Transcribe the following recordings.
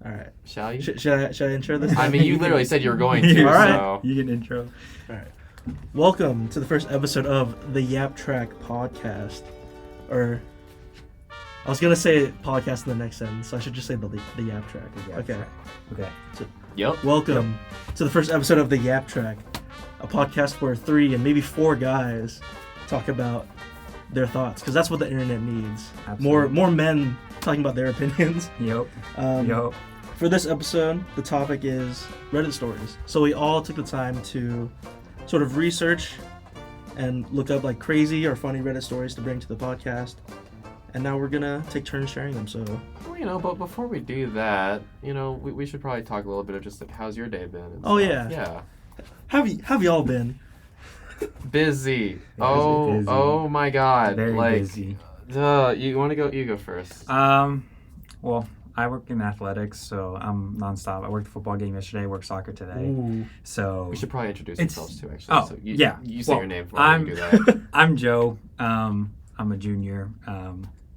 All right. Shall you? Should I intro this? I mean, you literally said you were going to. All right. So. You can intro. All right. Welcome to the first episode of the Yap Track podcast. Or, I was gonna say podcast in the next sentence, so I should just say the Yap Track. Okay. Okay. Yep. Welcome to the first episode of the Yap Track, a podcast where 3 and maybe 4 guys talk about their thoughts, because that's what the internet needs. Absolutely. More men talking about their opinions. Yup. For this episode, the topic is Reddit stories. So we all took the time to sort of research and look up like crazy or funny Reddit stories to bring to the podcast. And now we're gonna take turns sharing them. So, Well, but before we do that, we should probably talk a little bit of just like how's your day been? And Oh, stuff. yeah. Have y'all been? Busy. Busy. Oh my God. Very like, busy. You want to go? You go first. Well, I work in athletics, so I'm nonstop. I worked a football game yesterday, worked soccer today. Ooh. So We should probably introduce It's- ourselves too, actually. Oh, so yeah. You say Well, your name before you do that. I'm Joe. I'm a junior.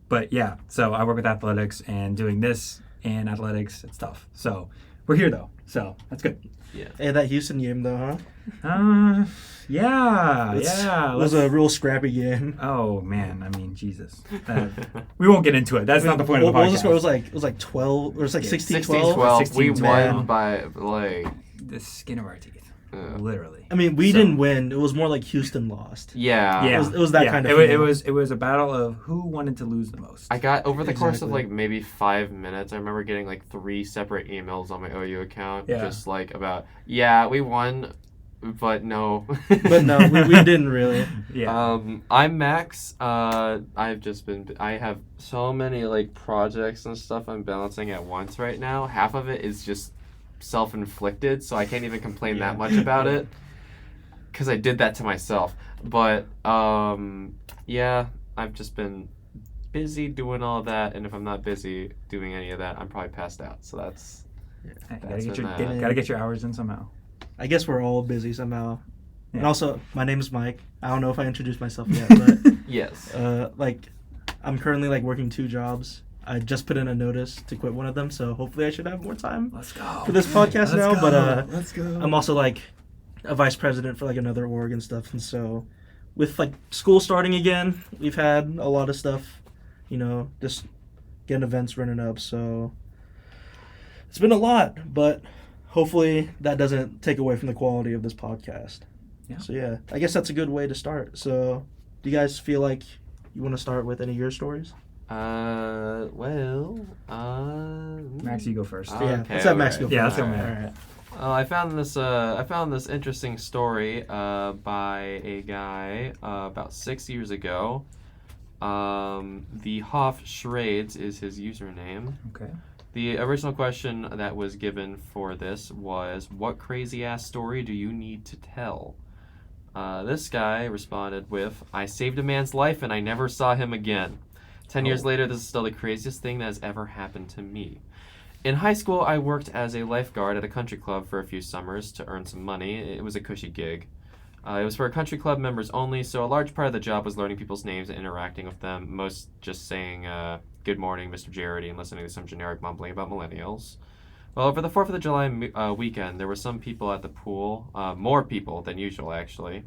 But yeah, so I work with athletics and doing this and athletics, it's tough. So we're here though, so that's good. Yeah. Hey, that Houston game though, huh? Yeah. It was a real scrappy game. Oh man, I mean, Jesus. We won't get into it. That's not the point of the What podcast. was the score? It was like 12, or it was like 16-12. 16-12. We 16-12. won by like. The skin of our teeth, Uh, literally. I mean, we So- didn't win. It was more like Houston lost. yeah. Yeah, It was that yeah. kind of It feel. was a battle of who wanted to lose the most. I got over the course of Exactly. like maybe 5 minutes. I remember getting like 3 separate emails on my OU account, Yeah. just like about we won, but no. But no, we didn't really. Yeah. I'm Max. I have so many like projects and stuff I'm balancing at once right now. Half of it is just self-inflicted, so I can't even complain Yeah. that much about it because I did that to myself. But I've just been busy doing all that, and if I'm not busy doing any of that, I'm probably passed out. So that's Hey, that's been that. gotta get your hours in somehow. I guess we're all busy somehow. And Yeah. also, my name is Mike. I don't know if I introduced myself yet, but yes. I'm currently like working 2 jobs. I just put in a notice to quit one of them, so hopefully I should have more time Let's go. for this podcast now. But Let's go. I'm also like a vice president for like another org and stuff, and so with like school starting again, we've had a lot of stuff, just getting events running up. So it's been a lot, but hopefully that doesn't take away from the quality of this podcast. Yeah. So yeah, I guess that's a good way to start. So do you guys feel like you want to start with any of your stories? Max, you go first. Oh, Yeah, okay, let's have Max alright. go Yeah, first. let's go, All man. right. I found this interesting story by a guy about 6 years ago. The Hoff Schrades is his username. Okay. The original question that was given for this was, what crazy ass story do you need to tell? This guy responded with, I saved a man's life and I never saw him again. 10 years later, this is still the craziest thing that has ever happened to me. In high school, I worked as a lifeguard at a country club for a few summers to earn some money. It was a cushy gig. It was for country club members only, so a large part of the job was learning people's names and interacting with them, most just saying, good morning, Mr. Jarrety, and listening to some generic mumbling about millennials. Well, over the 4th of July weekend, there were some people at the pool, more people than usual, actually,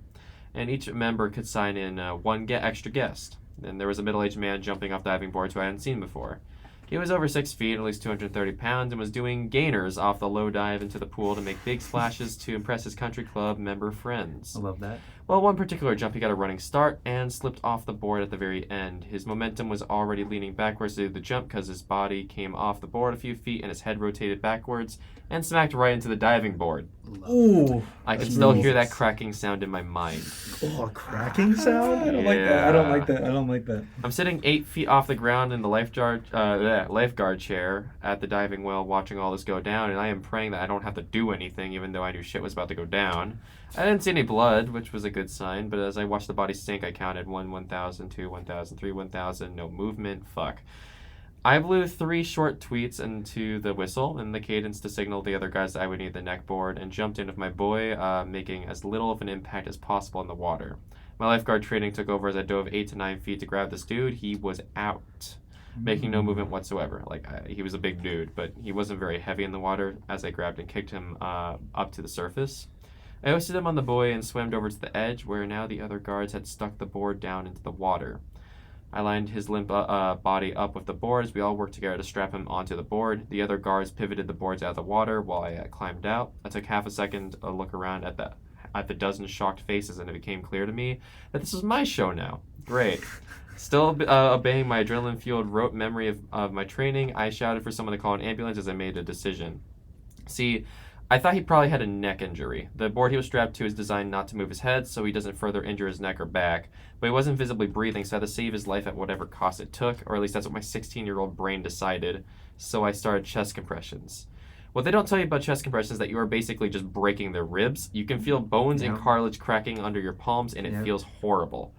and each member could sign in one extra guest. And there was a middle-aged man jumping off diving boards who I hadn't seen before. He was over 6 feet, at least 230 pounds, and was doing gainers off the low dive into the pool to make big splashes to impress his country club member friends. I love that. Well, one particular jump, he got a running start and slipped off the board at the very end. His momentum was already leaning backwards to do the jump because his body came off the board a few feet and his head rotated backwards and smacked right into the diving board. Ooh. I can That's still brutal. hear that cracking sound in my mind. Oh, a cracking sound? I don't like that. I don't like that. I don't like that. I'm sitting 8 feet off the ground in the lifeguard chair at the diving well watching all this go down, and I am praying that I don't have to do anything even though I knew shit was about to go down. I didn't see any blood, which was a good sign, but as I watched the body sink, I counted 1,000, 2, 1,000, 3, 1,000, no movement, fuck. I blew 3 short tweets into the whistle and the cadence to signal the other guys that I would need the neck board, and jumped in with my boy, making as little of an impact as possible in the water. My lifeguard training took over as I dove 8 to 9 feet to grab this dude. He was out. making no movement whatsoever. Like, he was a big dude, but he wasn't very heavy in the water as I grabbed and kicked him up to the surface. I hoisted him on the buoy and swam over to the edge, where now the other guards had stuck the board down into the water. I lined his limp body up with the boards. We all worked together to strap him onto the board. The other guards pivoted the boards out of the water while I climbed out. I took half a second to look around at the dozen shocked faces, and it became clear to me that this was my show now. Great. Still obeying my adrenaline-fueled rote memory of my training, I shouted for someone to call an ambulance as I made a decision. See, I thought he probably had a neck injury. The board he was strapped to is designed not to move his head, so he doesn't further injure his neck or back. But he wasn't visibly breathing, so I had to save his life at whatever cost it took, or at least that's what my 16-year-old brain decided. So I started chest compressions. What they don't tell you about chest compressions is that you are basically just breaking their ribs. You can feel bones and cartilage cracking under your palms, and it feels horrible.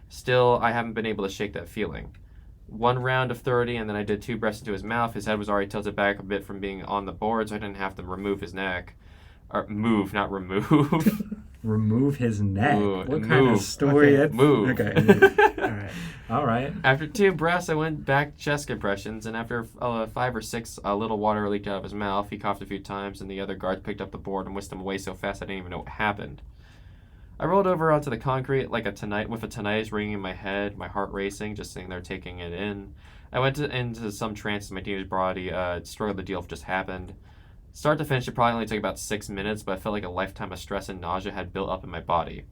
Still, I haven't been able to shake that feeling. One round of 30, and then I did 2 breaths into his mouth. His head was already tilted back a bit from being on the board, so I didn't have to remove his neck. Or move, not remove. Remove his neck? Ooh, what kind of story? Okay. Move. Okay. All right. After 2 breaths, I went back chest compressions, and after 5 or 6, a little water leaked out of his mouth. He coughed a few times, and the other guard picked up the board and whisked him away so fast I didn't even know what happened. I rolled over onto the concrete with a tinnitus ringing in my head, my heart racing, just sitting there taking it in. I went into some trance as my teenage body struggled to deal with what just happened. Start to finish, it probably only took about 6 minutes, but I felt like a lifetime of stress and nausea had built up in my body.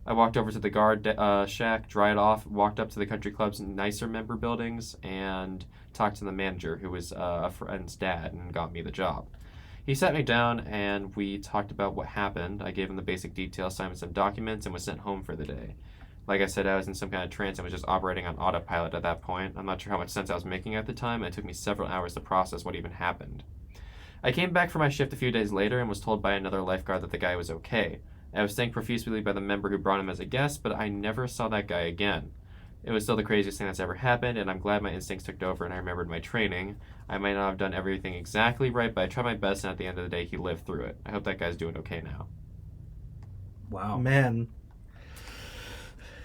I walked over to the guard shack, dried off, walked up to the country club's nicer member buildings, and talked to the manager, who was a friend's dad, and got me the job. He sat me down, and we talked about what happened. I gave him the basic details, signed some documents, and was sent home for the day. Like I said, I was in some kind of trance and was just operating on autopilot at that point. I'm not sure how much sense I was making at the time, and it took me several hours to process what even happened. I came back for my shift a few days later and was told by another lifeguard that the guy was okay. I was thanked profusely by the member who brought him as a guest, but I never saw that guy again. It was still the craziest thing that's ever happened, and I'm glad my instincts took over and I remembered my training. I might not have done everything exactly right, but I tried my best, and at the end of the day, he lived through it. I hope that guy's doing okay now. Wow. Man.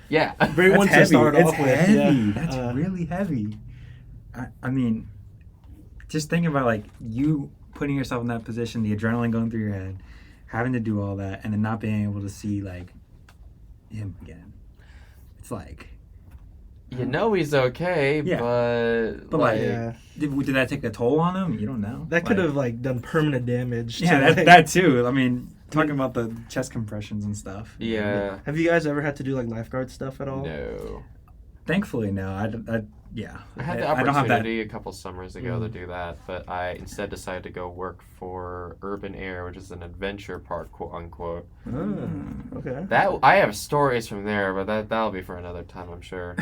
Yeah. Great one to start off with. Heavy. Yeah. That's really heavy. I mean, just thinking about like you putting yourself in that position, the adrenaline going through your head, having to do all that, and then not being able to see like him again. It's like, You know he's okay, Yeah. but like, Yeah. did that take a toll on him? You don't know. That could have like done permanent damage. Yeah, to, that, like- that too. I mean, talking about the chest compressions and stuff. yeah. Have you guys ever had to do like lifeguard stuff at all? No. Thankfully, no. Yeah. I had the I don't have that. opportunity a couple summers ago to do that, but I instead decided to go work for Urban Air, which is an adventure park, quote unquote. Okay. That I have stories from there, but that'll be for another time, I'm sure.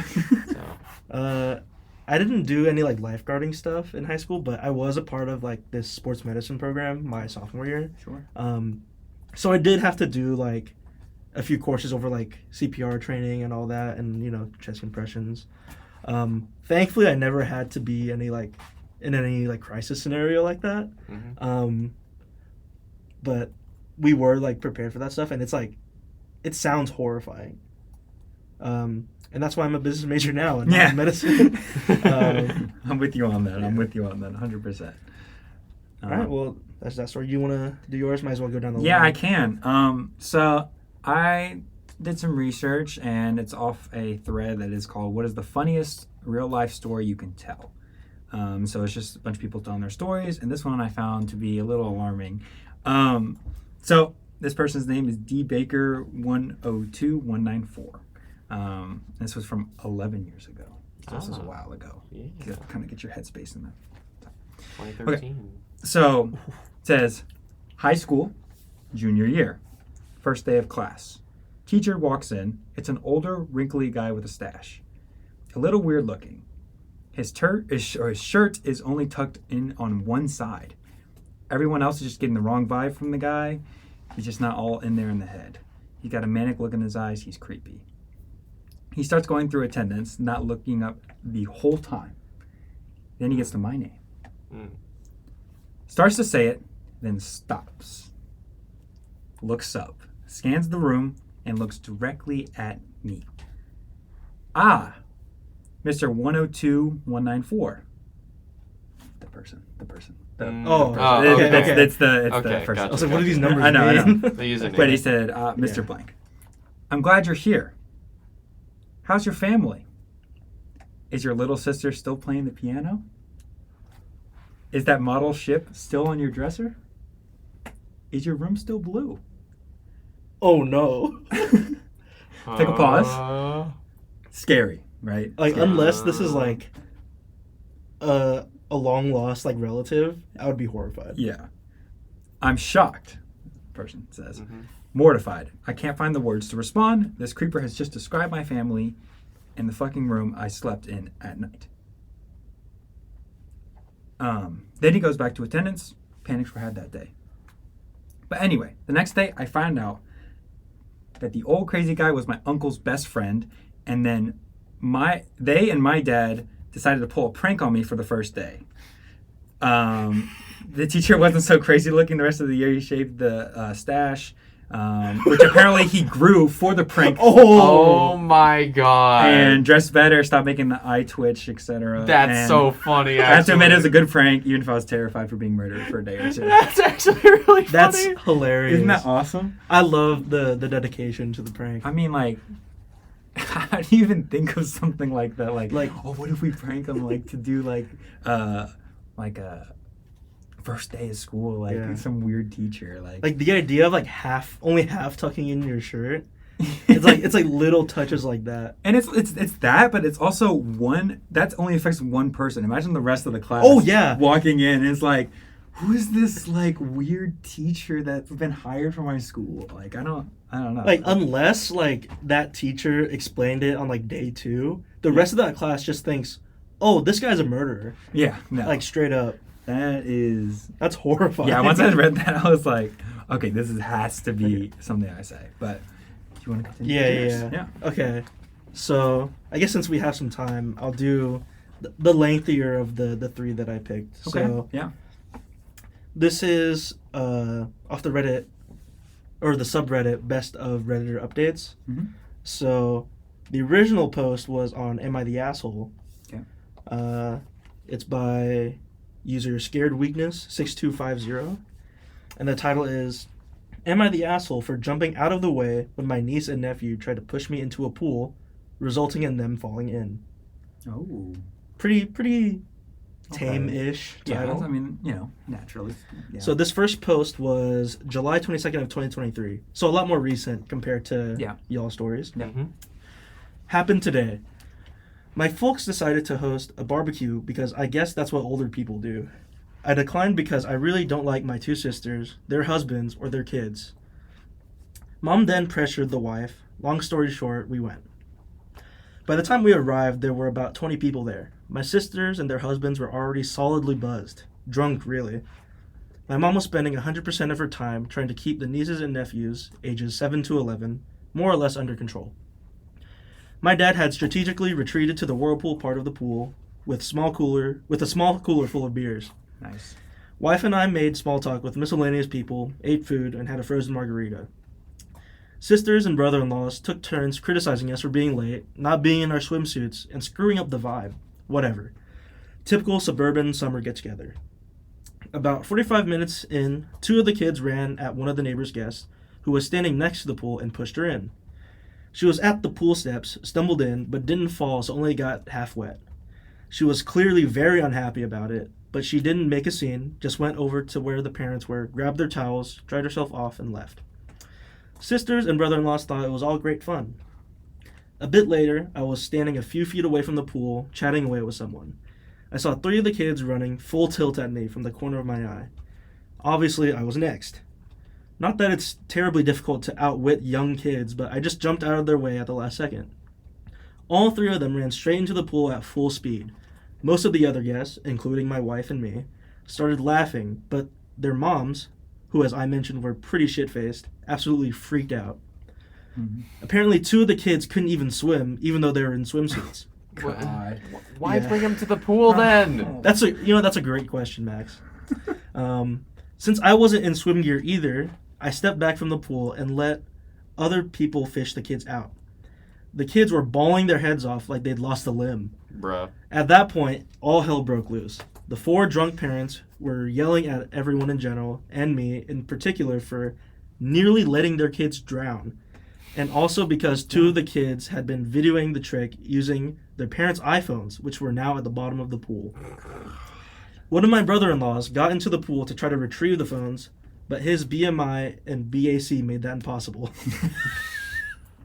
So. I didn't do any like lifeguarding stuff in high school, but I was a part of like this sports medicine program my sophomore year. Sure. So I did have to do like a few courses over like CPR training and all that, and chest compressions. Thankfully, I never had to be in any crisis scenario like that. Mm-hmm. But we were like prepared for that stuff, and it's like it sounds horrifying. And that's why I'm a business major now and not in medicine. I'm with you on that. I'm with you on that 100%. All right, well, that's that story. You want to do yours? Might as well go down the line. Yeah, I can. So I did some research, and it's off a thread that is called "What is the funniest real life story you can tell?" So it's just a bunch of people telling their stories, and this one I found to be a little alarming. So this person's name is D Baker 102194. This was from 11 years ago. So this was a while ago. Yeah. Kind of get your headspace in that. 2013. So it says, high school, junior year, first day of class. Teacher walks in. It's an older, wrinkly guy with a stash. A little weird looking. His shirt is only tucked in on one side. Everyone else is just getting the wrong vibe from the guy. He's just not all in there in the head. He's got a manic look in his eyes. He's creepy. He starts going through attendance, not looking up the whole time. Then he gets to my name. Starts to say it, then stops. Looks up, scans the room, and looks directly at me. Ah, Mr. 102194. The person. Oh, okay. It's the Okay, first. gotcha. I was like, what do these numbers I know. mean? The username. But he said, Mr. Yeah. Blank, I'm glad you're here. How's your family? Is your little sister still playing the piano? Is that model ship still on your dresser? Is your room still blue? Oh no. Take a pause. Scary, right? Like Scary. unless this is like a long lost like relative, I would be horrified. Yeah. I'm shocked, person says. Mhm. Mortified. I can't find the words to respond. This creeper has just described my family and the fucking room I slept in at night. Then he goes back to attendance. Panics were had that day. But anyway, the next day I find out that the old crazy guy was my uncle's best friend, and then they and my dad decided to pull a prank on me for the first day. The teacher wasn't so crazy looking the rest of the year. He shaved the stash, which apparently he grew for the prank. Oh my god. And dressed better, stopped making the eye twitch, etc. That's so funny, I have to admit, it was actually. a good prank, even if I was terrified for being murdered for a day or two. That's actually really funny. That's hilarious. Isn't that awesome? I love the dedication to the prank. I mean, like, how do you even think of something like that? Like, Like- oh, what if we prank him, like, to do, like a first day of school, like, Yeah. some weird teacher, Like the idea of like only half tucking in your shirt. It's like little touches like that. And it's that, but it's also that only affects one person. Imagine the rest of the class. Oh, yeah. Walking in, and it's like, who is this like weird teacher that's been hired for my school? Like, I don't know. Like unless like that teacher explained it on like day 2, the rest of that class just thinks, "Oh, this guy's a murderer." yeah, no, Like straight up. that is. That's horrifying. Yeah, once I read that, I was like, okay, has to be something I say. But do you want to continue? Yeah. Yeah. Okay. So, I guess since we have some time, I'll do the lengthier of the 3 that I picked. Okay. So, yeah. this is off the Reddit or the subreddit Best of Redditor Updates. Mhm. So the original post was on Am I the Asshole? Okay. It's by user Scared Weakness 6250, and the title is Am I the Asshole for jumping out of the way when my niece and nephew tried to push me into a pool, resulting in them falling in? Oh. Pretty tame-ish Yeah. title. I mean, naturally. Yeah. So this first post was July 22nd of 2023. So a lot more recent compared to Yeah. y'all stories. Mhm. Happened today. My folks decided to host a barbecue because I guess that's what older people do. I declined because I really don't like my 2 sisters, their husbands, or their kids. Mom then pressured the wife. Long story short, we went. By the time we arrived, there were about 20 people there. My sisters and their husbands were already solidly buzzed. Drunk, really. My mom was spending 100% of her time trying to keep the nieces and nephews, ages 7 to 11, more or less under control. My dad had strategically retreated to the whirlpool part of the pool with a small cooler full of beers. Nice. Wife and I made small talk with miscellaneous people, ate food, and had a frozen margarita. Sisters and brother-in-laws took turns criticizing us for being late, not being in our swimsuits, and screwing up the vibe. Whatever. Typical suburban summer get-together. About 45 minutes in, 2 of the kids ran at one of the neighbor's guests, who was standing next to the pool, and pushed her in. She was at the pool steps, stumbled in, but didn't fall, so only got half wet. She was clearly very unhappy about it, but she didn't make a scene, just went over to where the parents were, grabbed their towels, dried herself off, and left. Sisters and brother-in-laws thought it was all great fun. A bit later, I was standing a few feet away from the pool, chatting away with someone. I saw 3 of the kids running full tilt at me from the corner of my eye. Obviously, I was next. Not that it's terribly difficult to outwit young kids, but I just jumped out of their way at the last second. All 3 of them ran straight into the pool at full speed. Most of the other guests, including my wife and me, started laughing, but their moms, who as I mentioned were pretty shit-faced, absolutely freaked out. Mhm. Apparently 2 of the kids couldn't even swim, even though they were in swimsuits. God. Why Yeah. bring him to the pool then? That's a great question, Max. Since I wasn't in swim gear either, I stepped back from the pool and let other people fish the kids out. The kids were bawling their heads off like they'd lost a limb. Bruh. At that point, all hell broke loose. The 4 drunk parents were yelling at everyone in general, and me in particular, for nearly letting their kids drown. And also because 2 of the kids had been videoing the trick using their parents' iPhones, which were now at the bottom of the pool. One of my brother-in-laws got into the pool to try to retrieve the phones, but his BMI and BAC made that impossible.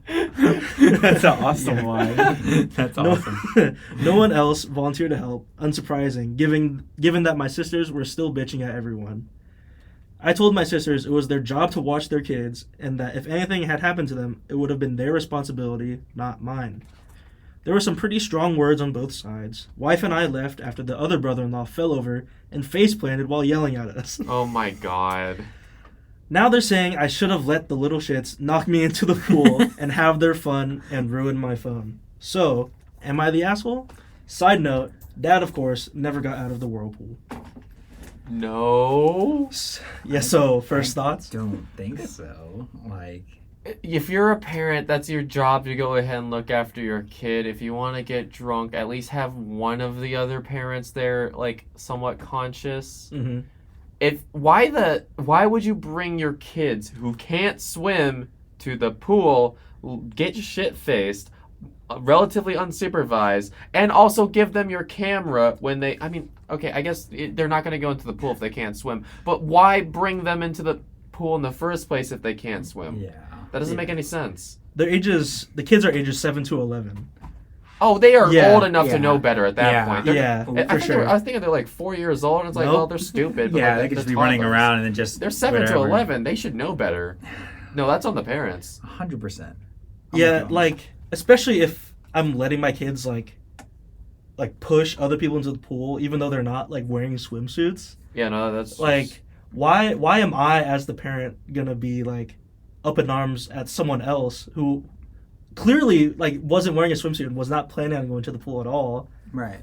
That's an awesome Yeah. line. That's awesome. No one else volunteered to help, unsurprising, given that my sisters were still bitching at everyone. I told my sisters it was their job to watch their kids, and that if anything had happened to them, it would have been their responsibility, not mine. There were some pretty strong words on both sides. Wife and I left after the other brother-in-law fell over and face-planted while yelling at us. Oh my god. Now they're saying I should have let the little shits knock me into the pool and have their fun and ruin my phone. So, am I the asshole? Side note, Dad, of course, never got out of the whirlpool. No. Yeah, so, first thoughts? Don't think so. Like, If you're a parent, that's your job to go ahead and look after your kid. If you want to get drunk, at least have one of the other parents there, like, somewhat conscious. Mm-hmm. Why would you bring your kids who can't swim to the pool, get shit-faced, relatively unsupervised, and also give them your camera when they... I mean, okay, I guess they're not going to go into the pool if they can't swim, but why bring them into the pool in the first place if they can't swim? yeah. That doesn't make any sense. The kids are ages 7 to 11. Oh, they are Yeah, old enough yeah, to know better at that yeah, point. They're- Yeah, I for think sure. I was thinking they're like 4 years old, and it's like, Nope. well, they're stupid. But Yeah, like, they could just they're be running toddlers. around and then just. They're 7 to whatever. 11. They should know better. No, that's on the parents. 100%. Yeah, like, especially if I'm letting my kids, like push other people into the pool, even though they're not, like, wearing swimsuits. Yeah, no, that's Like, why am I, as the parent, gonna be, like, up in arms at someone else who clearly, like, wasn't wearing a swimsuit and was not planning on going to the pool at all? Right.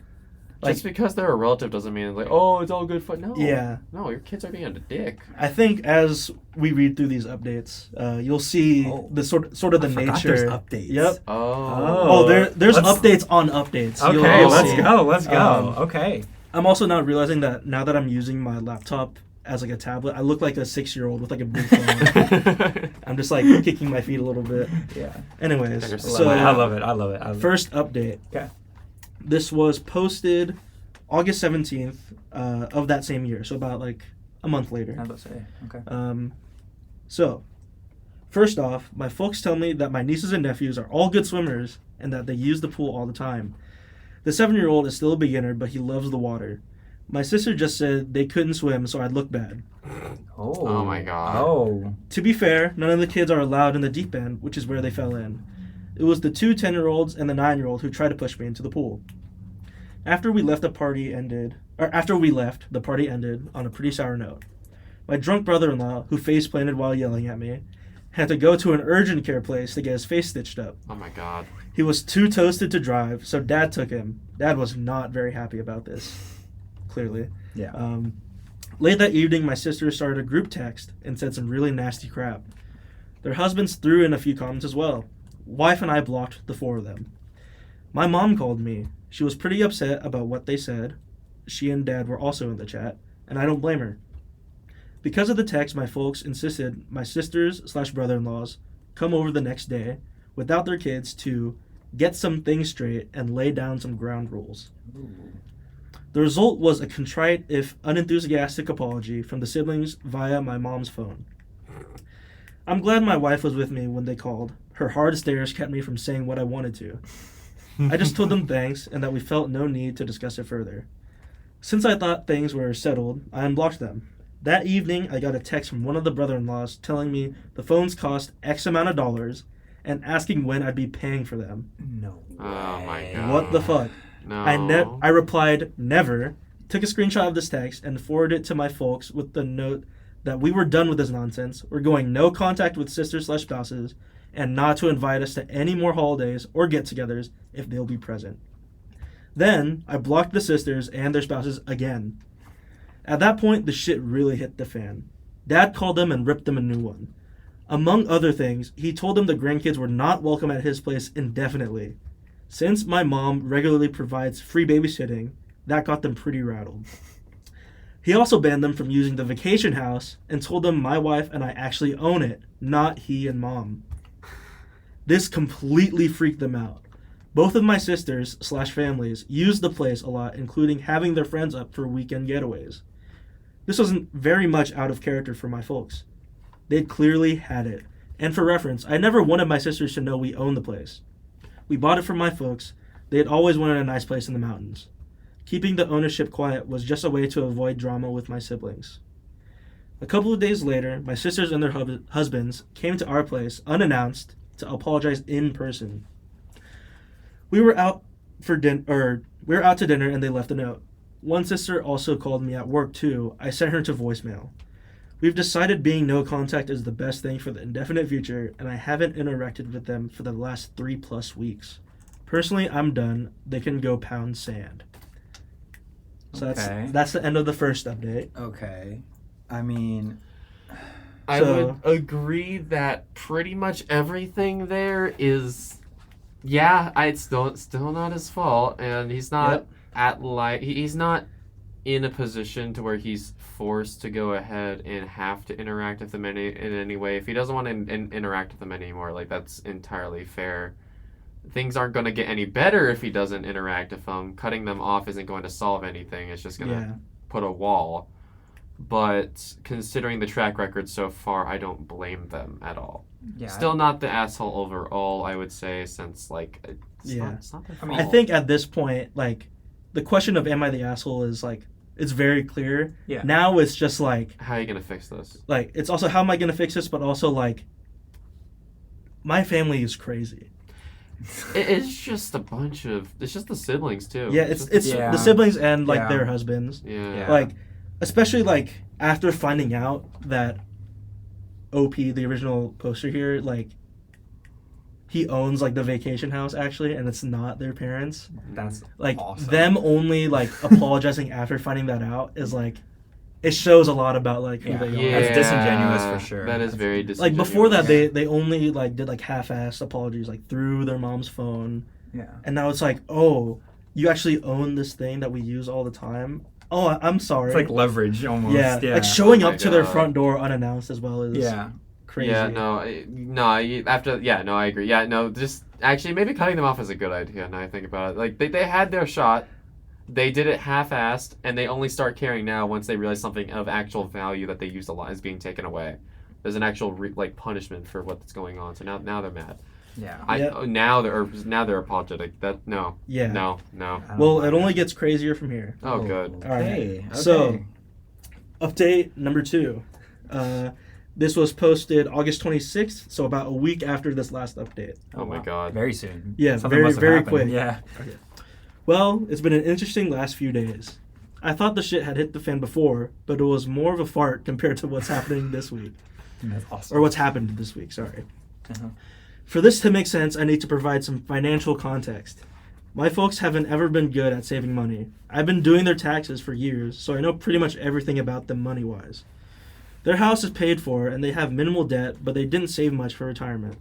Like, just because they're a relative doesn't mean like, oh, it's all good fun. No, yeah. no, your kids are being a dick. I think as we read through these updates, you'll see the sort of the I forgot nature. there's updates. Yep. Oh, Oh, there's let's- updates on updates. Okay, You'll let's see. go. Let's go. Um, Okay. I'm also now realizing that now that I'm using my laptop as like a tablet, I look like a 6-year-old with like a big phone. I'm just like kicking my feet a little bit. Yeah. Anyways, I so I love it. I love it. first update. Okay. This was posted August 17th of that same year, so about like a month later. I was about to say. Okay. So, first off, my folks tell me that my nieces and nephews are all good swimmers and that they use the pool all the time. The 7-year-old is still a beginner, but he loves the water. My sister just said they couldn't swim, so I'd look bad. Oh. my God. Oh. To be fair, none of the kids are allowed in the deep end, which is where they fell in. It was the 2 10-year-olds and the 9-year-old who tried to push me into the pool. After we left, the party ended on a pretty sour note. My drunk brother-in-law, who face-planted while yelling at me, had to go to an urgent care place to get his face stitched up. Oh my god. He was too toasted to drive, so Dad took him. Dad was not very happy about this, clearly. Yeah. Late that evening, my sister started a group text and said some really nasty crap. Their husbands threw in a few comments as well. Wife and I blocked the 4 of them. My mom called me. She was pretty upset about what they said. She and Dad were also in the chat, and I don't blame her. Because of the text, my folks insisted my sisters/brother-in-laws come over the next day without their kids to get some things straight and lay down some ground rules. The result was a contrite, if unenthusiastic, apology from the siblings via my mom's phone. I'm glad my wife was with me when they called. Her hard stares kept me from saying what I wanted to. I just told them thanks and that we felt no need to discuss it further. Since I thought things were settled, I unblocked them. That evening, I got a text from one of the brother-in-laws telling me the phones cost X amount of dollars and asking when I'd be paying for them. No. Oh my way. God. What the fuck? No. I replied, never, took a screenshot of this text and forwarded it to my folks with the note that we were done with this nonsense, we're going no contact with sisters/spouses, and not to invite us to any more holidays or get-togethers if they'll be present. Then, I blocked the sisters and their spouses again. At that point, the shit really hit the fan. Dad called them and ripped them a new one. Among other things, he told them the grandkids were not welcome at his place indefinitely. Since my mom regularly provides free babysitting, that got them pretty rattled. He also banned them from using the vacation house and told them my wife and I actually own it, not he and mom. This completely freaked them out. Both of my sisters/families used the place a lot, including having their friends up for weekend getaways. This wasn't very much out of character for my folks. They'd clearly had it. And for reference, I never wanted my sisters to know we owned the place. We bought it from my folks. They had always wanted a nice place in the mountains. Keeping the ownership quiet was just a way to avoid drama with my siblings. A couple of days later, my sisters and their husbands came to our place unannounced to apologize in person. We were out to dinner and they left a note. One sister also called me at work too. I sent her to voicemail. We've decided being no contact is the best thing for the indefinite future, and I haven't interacted with them for the last 3+ weeks. Personally, I'm done. They can go pound sand. So Okay. that's the end of the first update. Okay. I mean, I So- would agree that pretty much everything there is, yeah, it's still not his fault, and he's not Yep. he's not in a position to where he's forced to go ahead and have to interact with them in any way. If he doesn't want to interact with them anymore, like, that's entirely fair. Things aren't going to get any better if he doesn't interact with them. Cutting them off isn't going to solve anything. It's just going to Yeah. put a wall. But considering the track record so far, I don't blame them at all. yeah. Still not the asshole overall, I would say, since, like, it's Yeah. not their I mean, fault. I think at this point, like, the question of am I the asshole is, like, it's very clear. Yeah. Now it's just, like, How are you going to fix this? it's also how am I going to fix this, but also, like, my family is crazy. It's just it's just the siblings, too. Yeah, it's Yeah. the siblings and, like, Yeah. their husbands. Yeah. Yeah. Like, especially, like, after finding out that OP, the original poster here, like, he owns, like, the vacation house, actually, and it's not their parents. That's Like, awesome. them only, like, apologizing after finding that out is, like, it shows a lot about, like, who Yeah. they Yeah, are. That's disingenuous for sure. That is That's- very Like, disingenuous. before that, they only, like, did, like, half-assed apologies, like, through their mom's phone. Yeah. And now it's like, oh, you actually own this thing that we use all the time? Oh, I'm sorry. It's like leverage almost. yeah, Yeah. like showing Oh up my to their God. front door unannounced as well is Yeah. crazy. Yeah, I agree. Yeah, no, just actually maybe cutting them off is a good idea. Now I think about it, like they had their shot, they did it half-assed, and they only start caring now once they realize something of actual value that they used a lot is being taken away. There's an actual punishment for what's going on. So now they're mad. Yeah. Yeah. Now they're apologetic. That no, Yeah. no. I don't Well, mind it only gets crazier from here. Oh, good. Okay. So- Update number 2. This was posted August 26th, so about a week after this last update. Oh my wow. God. Very soon. Yeah, Something very, must have very happened. quick. Yeah. Well, it's been an interesting last few days. I thought the shit had hit the fan before, but it was more of a fart compared to what's happening this week. That's awesome. Or what's happened this week, sorry. Uh-huh. For this to make sense, I need to provide some financial context. My folks haven't ever been good at saving money. I've been doing their taxes for years, so I know pretty much everything about them money-wise. Their house is paid for, and they have minimal debt, but they didn't save much for retirement.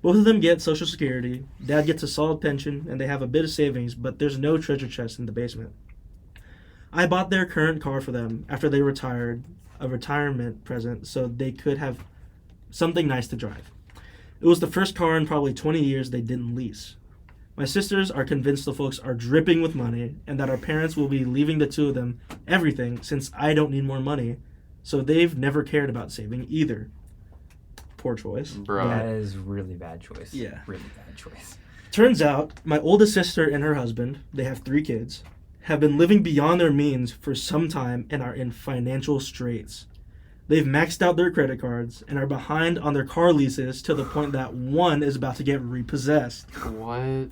Both of them get Social Security, Dad gets a solid pension, and they have a bit of savings, but there's no treasure chest in the basement. I bought their current car for them after they retired, a retirement present, so they could have something nice to drive. It was the first car in probably 20 years they didn't lease. My sisters are convinced the folks are dripping with money and that our parents will be leaving the two of them everything since I don't need more money, so they've never cared about saving either. Poor choice. Bro. That is really bad choice. Yeah. Really bad choice. Turns out, my oldest sister and her husband, they have 3 kids, have been living beyond their means for some time and are in financial straits. They've maxed out their credit cards and are behind on their car leases to the point that one is about to get repossessed. What?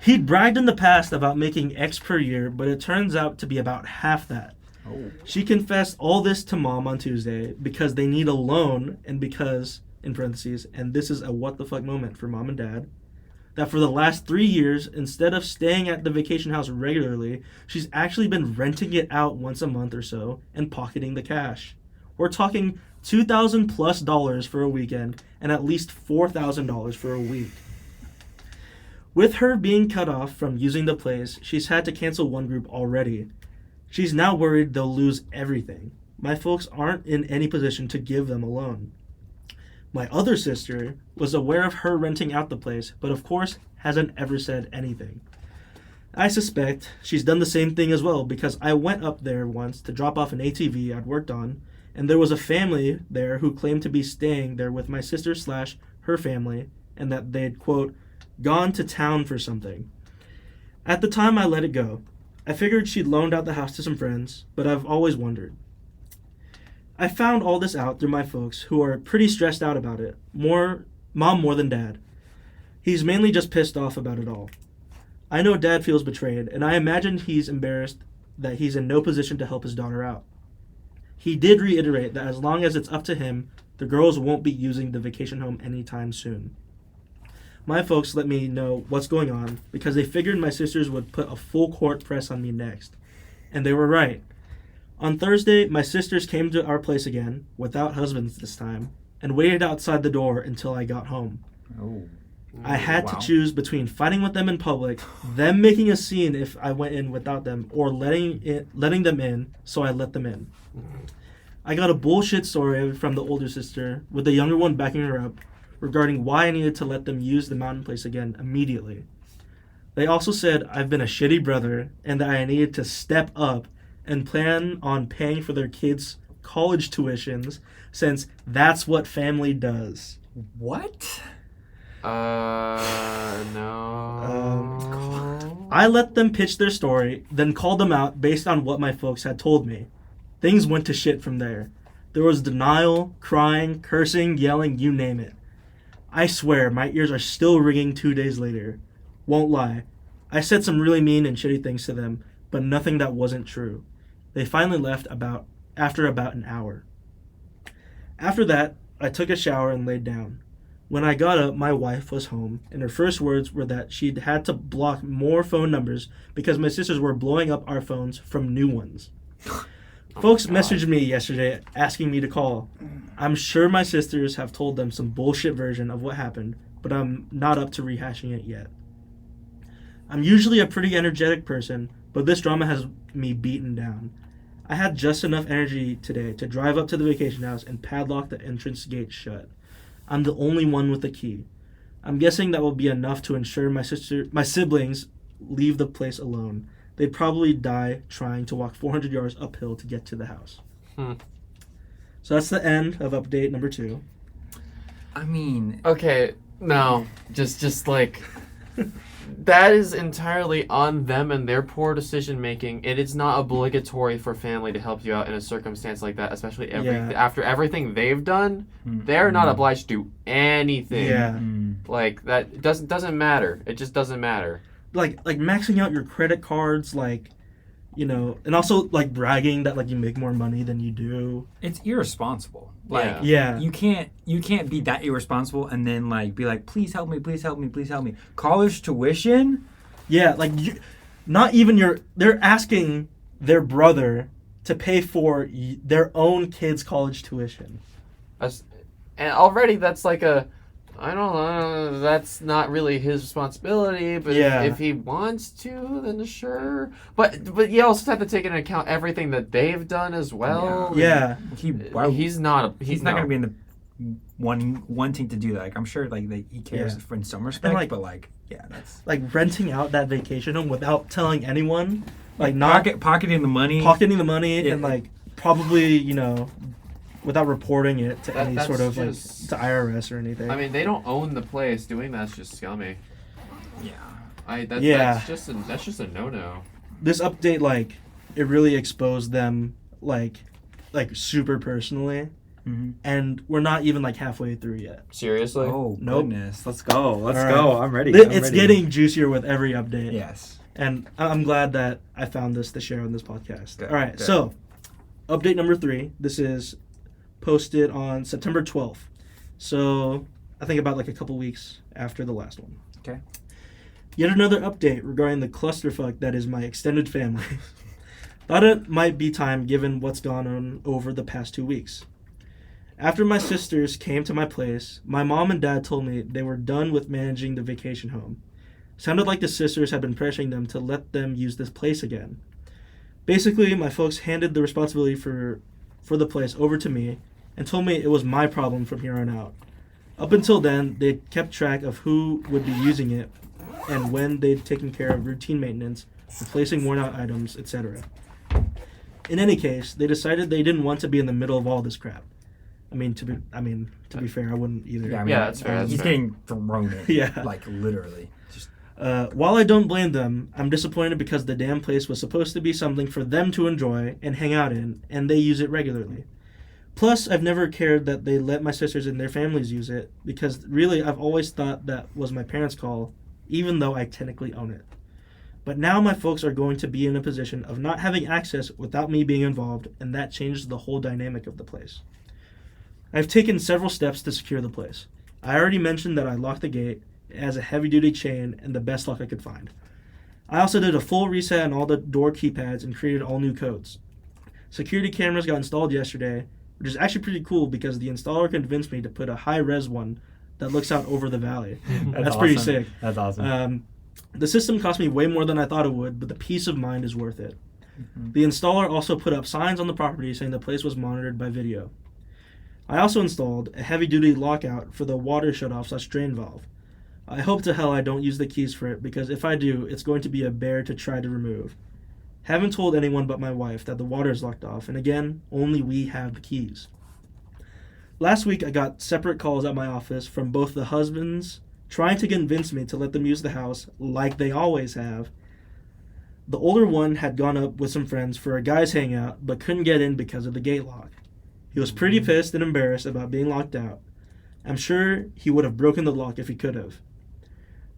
He'd bragged in the past about making X per year, but it turns out to be about half that. Oh. She confessed all this to Mom on Tuesday because they need a loan and because, in parentheses, and this is a what the fuck moment for Mom and Dad, that for the last 3 years, instead of staying at the vacation house regularly, she's actually been renting it out once a month or so and pocketing the cash. We're talking $2,000+ for a weekend and at least $4,000 for a week. With her being cut off from using the place, she's had to cancel one group already. She's now worried they'll lose everything. My folks aren't in any position to give them a loan. My other sister was aware of her renting out the place, but of course hasn't ever said anything. I suspect she's done the same thing as well because I went up there once to drop off an ATV I'd worked on, and there was a family there who claimed to be staying there with my sister / her family, and that they'd, quote, gone to town for something. At the time, I let it go. I figured she'd loaned out the house to some friends, but I've always wondered. I found all this out through my folks, who are pretty stressed out about it. Mom more than Dad. He's mainly just pissed off about it all. I know Dad feels betrayed, and I imagine he's embarrassed that he's in no position to help his daughter out. He did reiterate that as long as it's up to him, the girls won't be using the vacation home anytime soon. My folks let me know what's going on because they figured my sisters would put a full court press on me next. And they were right. On Thursday, my sisters came to our place again, without husbands this time, and waited outside the door until I got home. Oh. I had Wow. to choose between fighting with them in public, them making a scene if I went in without them, or letting them in, so I let them in. I got a bullshit story from the older sister, with the younger one backing her up, regarding why I needed to let them use the mountain place again immediately. They also said I've been a shitty brother, and that I needed to step up and plan on paying for their kids' college tuitions, since that's what family does. What? No. I let them pitch their story, then called them out based on what my folks had told me. Things went to shit from there. There was denial, crying, cursing, yelling, you name it. I swear, my ears are still ringing 2 days later. Won't lie. I said some really mean and shitty things to them, but nothing that wasn't true. They finally left after about an hour. After that, I took a shower and laid down. When I got up, my wife was home, and her first words were that she'd had to block more phone numbers because my sisters were blowing up our phones from new ones. Folks messaged me yesterday asking me to call. I'm sure my sisters have told them some bullshit version of what happened, but I'm not up to rehashing it yet. I'm usually a pretty energetic person, but this drama has me beaten down. I had just enough energy today to drive up to the vacation house and padlock the entrance gate shut. I'm the only one with the key. I'm guessing that will be enough to ensure my siblings leave the place alone. They'd probably die trying to walk 400 yards uphill to get to the house. So that's the end of update number 2. I mean, Okay, no, just like that is entirely on them and their poor decision making. It is not obligatory for family to help you out in a circumstance like that, especially after everything they've done. They're not obliged to do anything. Yeah. Like that doesn't matter. It just doesn't matter. Like maxing out your credit cards, like, you know, and also like bragging that like you make more money than you do. it's irresponsible. Like, Yeah. you can't be that irresponsible and then like be like, please help me, please help me, please help me. College tuition? Yeah, like they're asking their brother to pay for their own kids' college tuition. And already that's like I don't know, that's not really his responsibility, but Yeah. if he wants to, then sure. But you also have to take into account everything that they've done as well. Yeah. He's not not gonna be in the wanting to do that. Like, I'm sure like he cares Yeah. in some respect, like- but like that's Like renting out that vacation home without telling anyone, like not pocketing the money. pocketing the money Yeah. and like probably, you know, without reporting it to any That's sort of just- like to IRS or anything. I mean, they don't own the place. Doing that's just scummy. Yeah. Yeah. That's just a no-no. This update, like, it really exposed them like super personally, Mm-hmm. and we're not even like halfway through yet. Seriously? Oh Nope. goodness. Let's go. Let's All go. right. I'm ready. It's getting juicier with every update. Yes. And I'm glad that I found this to share on this podcast. Good, All right, good. so update number 3. This is posted on September 12th. So I think about like a couple weeks after the last one. Okay. Yet another update regarding the clusterfuck that is my extended family. Thought it might be time given what's gone on over the past 2 weeks. After my sisters came to my place, my mom and dad told me they were done with managing the vacation home. Sounded like the sisters had been pressuring them to let them use this place again. Basically, my folks handed the responsibility for the place over to me and told me it was my problem from here on out. Up until then, they kept track of who would be using it and when they'd taken care of routine maintenance, replacing worn-out items, etc. In any case, they decided they didn't want to be in the middle of all this crap. To be fair, I wouldn't either. Yeah, that's fair. That's he's fair. getting thrown in. Yeah. Like, literally. Just While I don't blame them, I'm disappointed because the damn place was supposed to be something for them to enjoy and hang out in, and they use it regularly. Plus, I've never cared that they let my sisters and their families use it, because really I've always thought that was my parents' call, even though I technically own it. But now my folks are going to be in a position of not having access without me being involved, and that changes the whole dynamic of the place. I've taken several steps to secure the place. I already mentioned that I locked the gate. It has a heavy-duty chain and the best lock I could find. I also did a full reset on all the door keypads and created all new codes. Security cameras got installed yesterday, which is actually pretty cool because the installer convinced me to put a high-res one that looks out over the valley. That's pretty awesome. sick. That's awesome. The system cost me way more than I thought it would, but the peace of mind is worth it. Mm-hmm. The installer also put up signs on the property saying the place was monitored by video. I also installed a heavy-duty lockout for the water shutoff/drain valve. I hope to hell I don't use the keys for it, because if I do, it's going to be a bear to try to remove. Haven't told anyone but my wife that the water is locked off, and again, only we have the keys. Last week I got separate calls at my office from both the husbands trying to convince me to let them use the house like they always have. The older one had gone up with some friends for a guys hangout but couldn't get in because of the gate lock. He was pretty pissed and embarrassed about being locked out. I'm sure he would have broken the lock if he could have.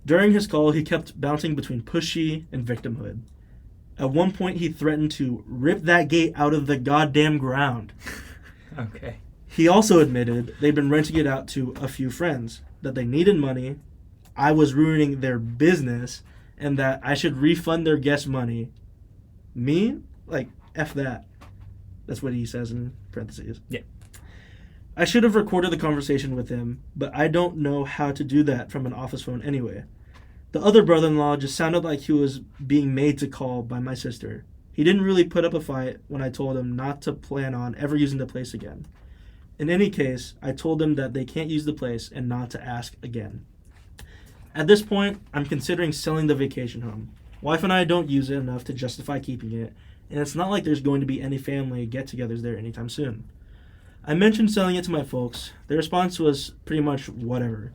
During his call, he kept bouncing between pushy and victimhood. At one point, he threatened to rip that gate out of the goddamn ground. Okay. He also admitted they'd been renting it out to a few friends, that they needed money, I was ruining their business, and that I should refund their guest money. Me? Like, F that. That's what he says in parentheses. Yeah. I should have recorded the conversation with him, but I don't know how to do that from an office phone anyway. The other brother-in-law just sounded like he was being made to call by my sister. He didn't really put up a fight when I told him not to plan on ever using the place again. In any case, I told them that they can't use the place and not to ask again. At this point, I'm considering selling the vacation home. Wife and I don't use it enough to justify keeping it, and it's not like there's going to be any family get-togethers there anytime soon. I mentioned selling it to my folks. Their response was pretty much whatever.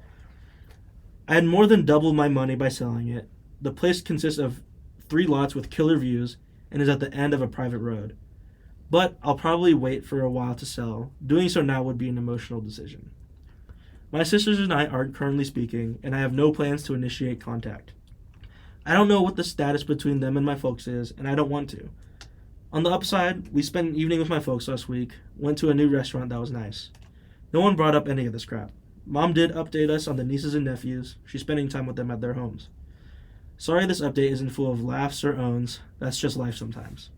I had more than doubled my money by selling it. The place consists of 3 lots with killer views and is at the end of a private road. But I'll probably wait for a while to sell. Doing so now would be an emotional decision. My sisters and I aren't currently speaking, and I have no plans to initiate contact. I don't know what the status between them and my folks is, and I don't want to. On the upside, we spent an evening with my folks last week, went to a new restaurant that was nice. No one brought up any of this crap. Mom did update us on the nieces and nephews. She's spending time with them at their homes. Sorry this update isn't full of laughs or owns. That's just life sometimes.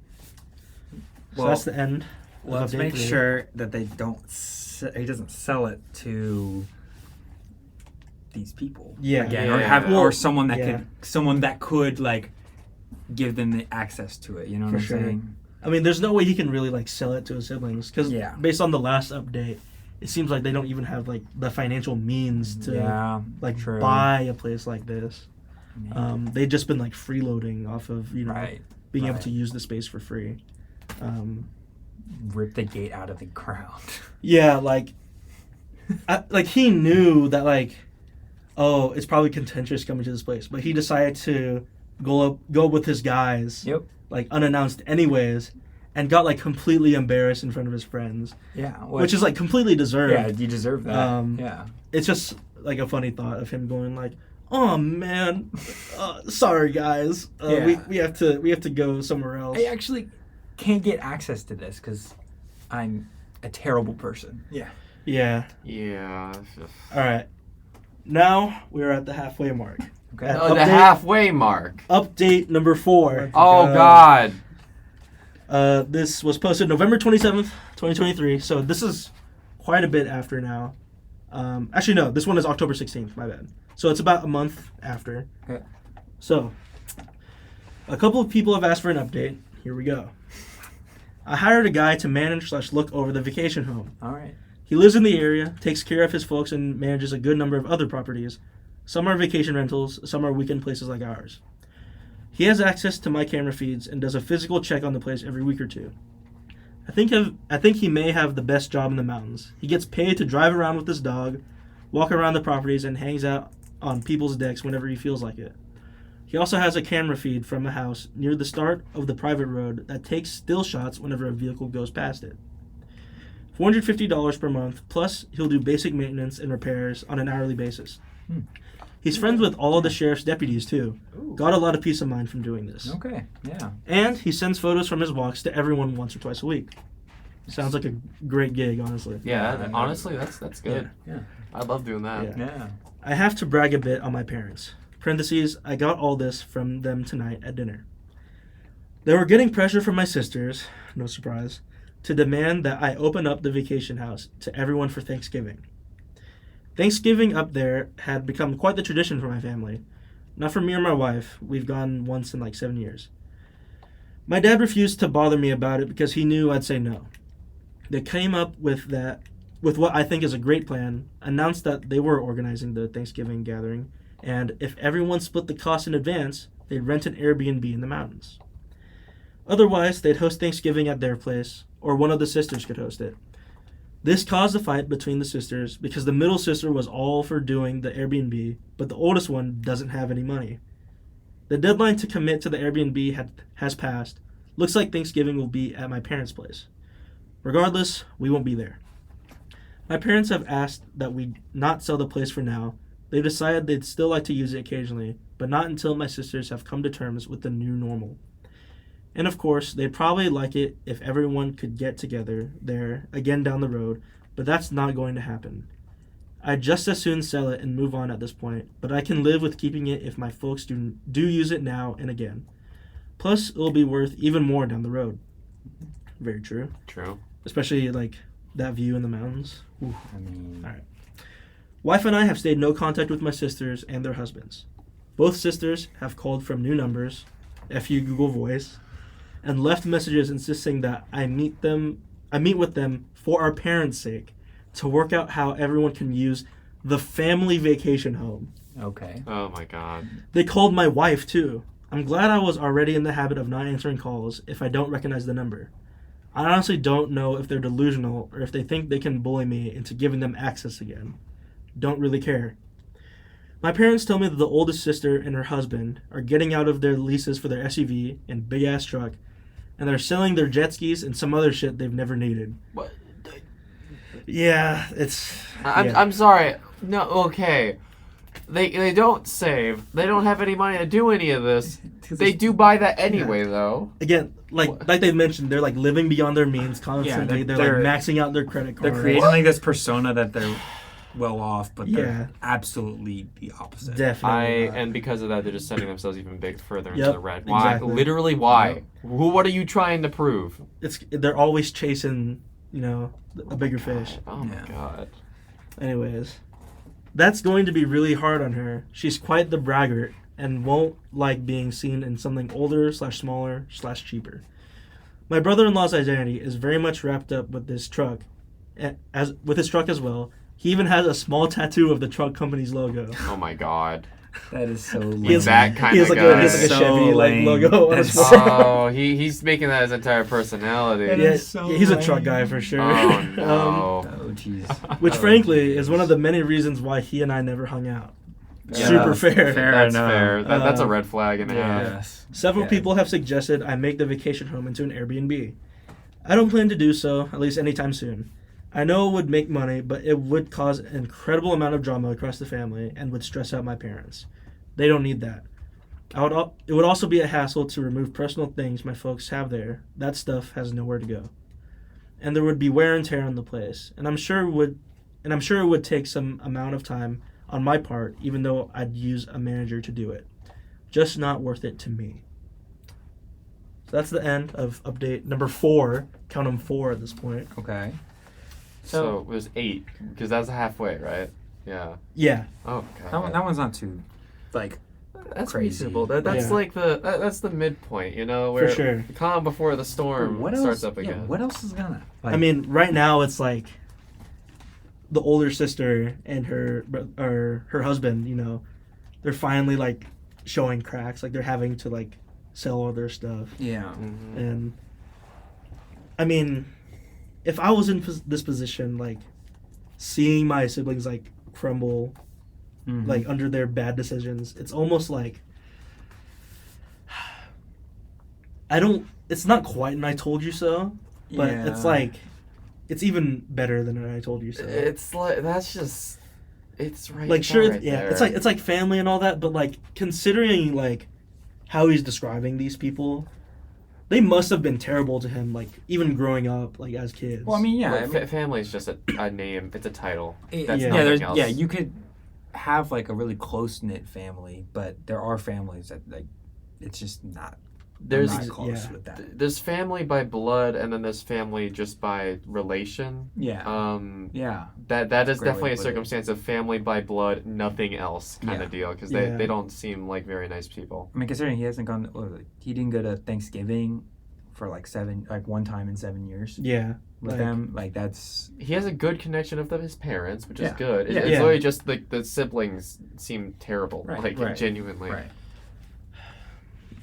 So Well, that's the end. of Let's update make 3. sure that they don't. He doesn't sell it to these people. Yeah. Again, Yeah. or have Well, or someone that yeah. could like give them the access to it. You know For what I'm sure. saying? I mean, there's no way he can really like sell it to his siblings because Yeah. based on the last update, it seems like they don't even have like the financial means to Yeah. like true. buy a place like this. Yeah. They've just been like freeloading off of right. being able right. to use the space for free. Rip the gate out of the ground. Yeah, like he knew that like, oh, it's probably contentious coming to this place, but he decided to go with his guys, Yep. like unannounced anyways, and got like completely embarrassed in front of his friends, Yeah. which is like completely deserved. yeah. You deserve that. Yeah. It's just like a funny thought of him going like, oh man, sorry guys, Yeah. we have to go somewhere else. I actually can't get access to this because I'm a terrible person. Yeah. Yeah. Yeah. All right. Now we're at the halfway mark. Okay. At Oh, the update- halfway mark. Update number 4. Oh God. This was posted November 27th, 2023. So this is quite a bit after now. Actually, no, this one is October 16th. My bad. So it's about a month after. Okay. So a couple of people have asked for an update. Here we go. I hired a guy to manage/look over the vacation home. All right. He lives in the area, takes care of his folks, and manages a good number of other properties. Some are vacation rentals, some are weekend places like ours. He has access to my camera feeds and does a physical check on the place every week or two. I think he may have the best job in the mountains. He gets paid to drive around with his dog, walk around the properties, and hangs out on people's decks whenever he feels like it. He also has a camera feed from a house near the start of the private road that takes still shots whenever a vehicle goes past it. $450 per month, plus he'll do basic maintenance and repairs on an hourly basis. He's friends with all of the sheriff's deputies too. Ooh. Got a lot of peace of mind from doing this. Okay. Yeah. And he sends photos from his walks to everyone once or twice a week. Sounds like a great gig, honestly. Yeah, honestly, that's good. Yeah. I love doing that. Yeah. Yeah. I have to brag a bit on my parents. Parentheses, I got all this from them tonight at dinner. They were getting pressure from my sisters, no surprise, to demand that I open up the vacation house to everyone for Thanksgiving. Thanksgiving up there had become quite the tradition for my family. Not for me or my wife. We've gone once in like 7 years. My dad refused to bother me about it because he knew I'd say no. They came up with what I think is a great plan, announced that they were organizing the Thanksgiving gathering, and if everyone split the cost in advance, they'd rent an Airbnb in the mountains. Otherwise, they'd host Thanksgiving at their place, or one of the sisters could host it. This caused a fight between the sisters because the middle sister was all for doing the Airbnb, but the oldest one doesn't have any money. The deadline to commit to the Airbnb has passed. Looks like Thanksgiving will be at my parents' place. Regardless, we won't be there. My parents have asked that we not sell the place for now. They've decided they'd still like to use it occasionally, but not until my sisters have come to terms with the new normal. And of course, they'd probably like it if everyone could get together there again down the road, but that's not going to happen. I'd just as soon sell it and move on at this point, but I can live with keeping it if my folks do use it now and again. Plus, it'll be worth even more down the road. Very true. True. Especially like that view in the mountains. Ooh. I mean. All right. Wife and I have stayed no contact with my sisters and their husbands. Both sisters have called from new numbers, FU Google Voice, and left messages insisting that I meet with them for our parents' sake to work out how everyone can use the family vacation home. Okay. Oh my god. They called my wife too. I'm glad I was already in the habit of not answering calls if I don't recognize the number. I honestly don't know if they're delusional or if they think they can bully me into giving them access again. Don't really care. My parents tell me that the oldest sister and her husband are getting out of their leases for their SUV and big-ass truck, and they're selling their jet skis and some other shit they've never needed. What? Yeah, it's... I'm sorry. No, okay. They don't save. They don't have any money to do any of this. They do buy that anyway, though. Again, like they mentioned, they're like living beyond their means constantly. Yeah, they're like maxing out their credit cards. They're creating like this persona that they're well off, but Yeah. they're absolutely the opposite. Definitely. And because of that, they're just setting themselves even further into Yep, the red. Why? exactly. Literally, why? Yep. What are you trying to prove? They're always chasing, a bigger fish. Oh my Yeah. god. Anyways, that's going to be really hard on her. She's quite the braggart and won't like being seen in something older / smaller / cheaper. My brother-in-law's identity is very much wrapped up with this truck, with his truck as well. He even has a small tattoo of the truck company's logo. Oh my god. That is so lame. He's that kind He has of like guy. a So Chevy lame. logo on That's his so- Oh, he's making that his entire personality. That Yeah, is so he's a lame. truck guy for sure. Oh no. Oh, jeez. Which Oh, frankly jeez. is one of the many reasons why he and I never hung out. Yeah, Super fair. That's enough. fair. That's a red flag and a half. Yes. Several Yeah. people have suggested I make the vacation home into an Airbnb. I don't plan to do so, at least anytime soon. I know it would make money, but it would cause an incredible amount of drama across the family and would stress out my parents. They don't need that. It would also be a hassle to remove personal things my folks have there. That stuff has nowhere to go. And there would be wear and tear on the place. And I'm sure it would take some amount of time on my part, even though I'd use a manager to do it. Just not worth it to me. So that's the end of update number 4. Count them 4 at this point. Okay. So there's 8 because that's halfway, right? Yeah. Yeah. Oh That god. one's not too, like, That's crazy. reasonable. That's Yeah. like that's the midpoint, you know, For where sure. the calm before the storm What starts else? up again. What else is gonna? Like, I mean, right now it's like the older sister and her husband. You know, they're finally like showing cracks. Like they're having to like sell all their stuff. yeah. Mhm. And I mean, if I was in this position, like seeing my siblings like crumble, Mhm. like under their bad decisions, it's almost like I don't. It's not quite an "I told you so," but it's Yeah. like it's even better than an "I told you so." It's like that's just it's right. Like sure, right yeah, there. it's like family and all that, but like considering like how he's describing these people, they must have been terrible to him, like even growing up, like as kids. Well, I mean, yeah. Like, I mean, family is just a name. It's a title. That's yeah. nothing there's else. yeah. You could have like a really close knit family, but there are families that like it's just not. There's not close yeah. with that. there's family by blood, and then there's family just by relation. Yeah. Yeah. That is Great way definitely to a put it. circumstance of family by blood, nothing else kind Yeah. of deal, because Yeah. they don't seem like very nice people. I mean, considering he hasn't gone, he didn't go to Thanksgiving for like one time in 7 years yeah, with like, them. Like that's He has a good connection with his parents, which is Yeah. good. Yeah. It's Yeah. literally just the siblings seem terrible, Right, like right, genuinely. right.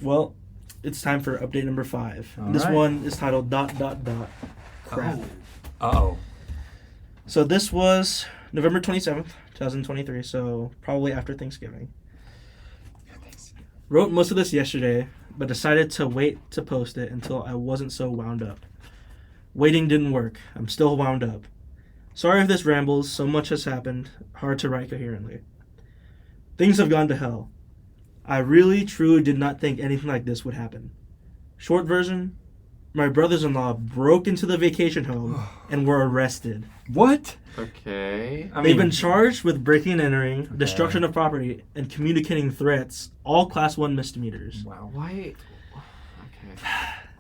Well, it's time for update number 5. All This right. one is titled ... Crap. Oh. So this was November 27th, 2023, so probably after Thanksgiving. Wrote most of this yesterday, but decided to wait to post it until I wasn't so wound up. Waiting didn't work. I'm still wound up. Sorry if this rambles, so much has happened, hard to write coherently. Things have gone to hell. I really, truly did not think anything like this would happen. Short version, my brothers-in-law broke into the vacation home and were arrested. What? Okay. I They've mean, been charged with breaking and entering, destruction of property, and communicating threats, all Class 1 misdemeanors. wow. Why? Okay.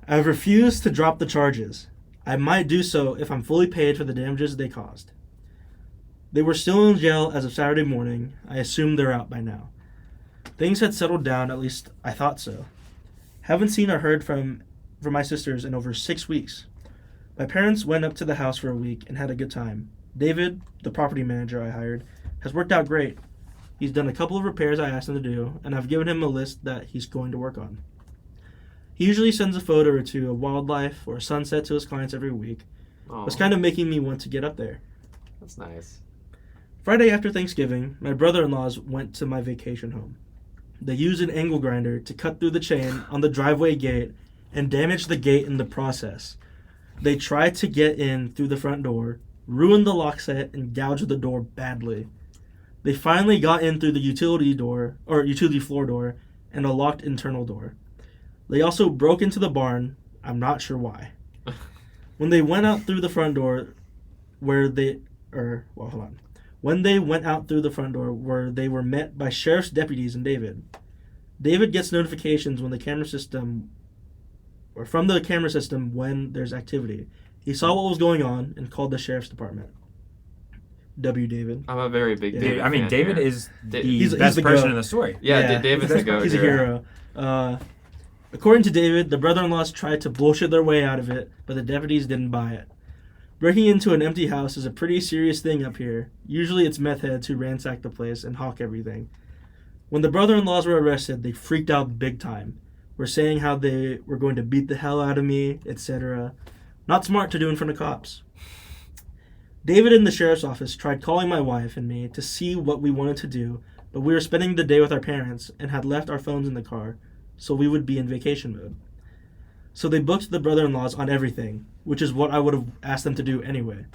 I've refused to drop the charges. I might do so if I'm fully paid for the damages they caused. They were still in jail as of Saturday morning. I assume they're out by now. Things had settled down, at least I thought so. Haven't seen or heard from my sisters in over 6 weeks. My parents went up to the house for a week and had a good time. David, the property manager I hired, has worked out great. He's done a couple of repairs I asked him to do, and I've given him a list that he's going to work on. He usually sends a photo or two of wildlife or a sunset to his clients every week. Oh, It's kind of making me want to get up there. that's nice. Friday after Thanksgiving, my brother-in-laws went to my vacation home. They used an angle grinder to cut through the chain on the driveway gate and damaged the gate in the process. They tried to get in through the front door, ruined the lock set, and gouged the door badly. They finally got in through the utility floor door and a locked internal door. They also broke into the barn. I'm not sure why. When they went out through the front door, When they went out through the front door, where they were met by sheriff's deputies and David. David gets notifications when from the camera system when there's activity. He saw what was going on and called the sheriff's department. W. David. I'm a very big Yeah. David. I mean, fan David here. is the He's best the person goat. in the story. Yeah, David's the goat. He's a here. hero. According to David, the brother-in-laws tried to bullshit their way out of it, but the deputies didn't buy it. Breaking into an empty house is a pretty serious thing up here. Usually it's meth heads who ransack the place and hawk everything. When the brother-in-laws were arrested, they freaked out big time. Were saying how they were going to beat the hell out of me, etc. Not smart to do in front of cops. David in the sheriff's office tried calling my wife and me to see what we wanted to do, but we were spending the day with our parents and had left our phones in the car, so we would be in vacation mode. So they booked the brother-in-laws on everything, which is what I would have asked them to do anyway.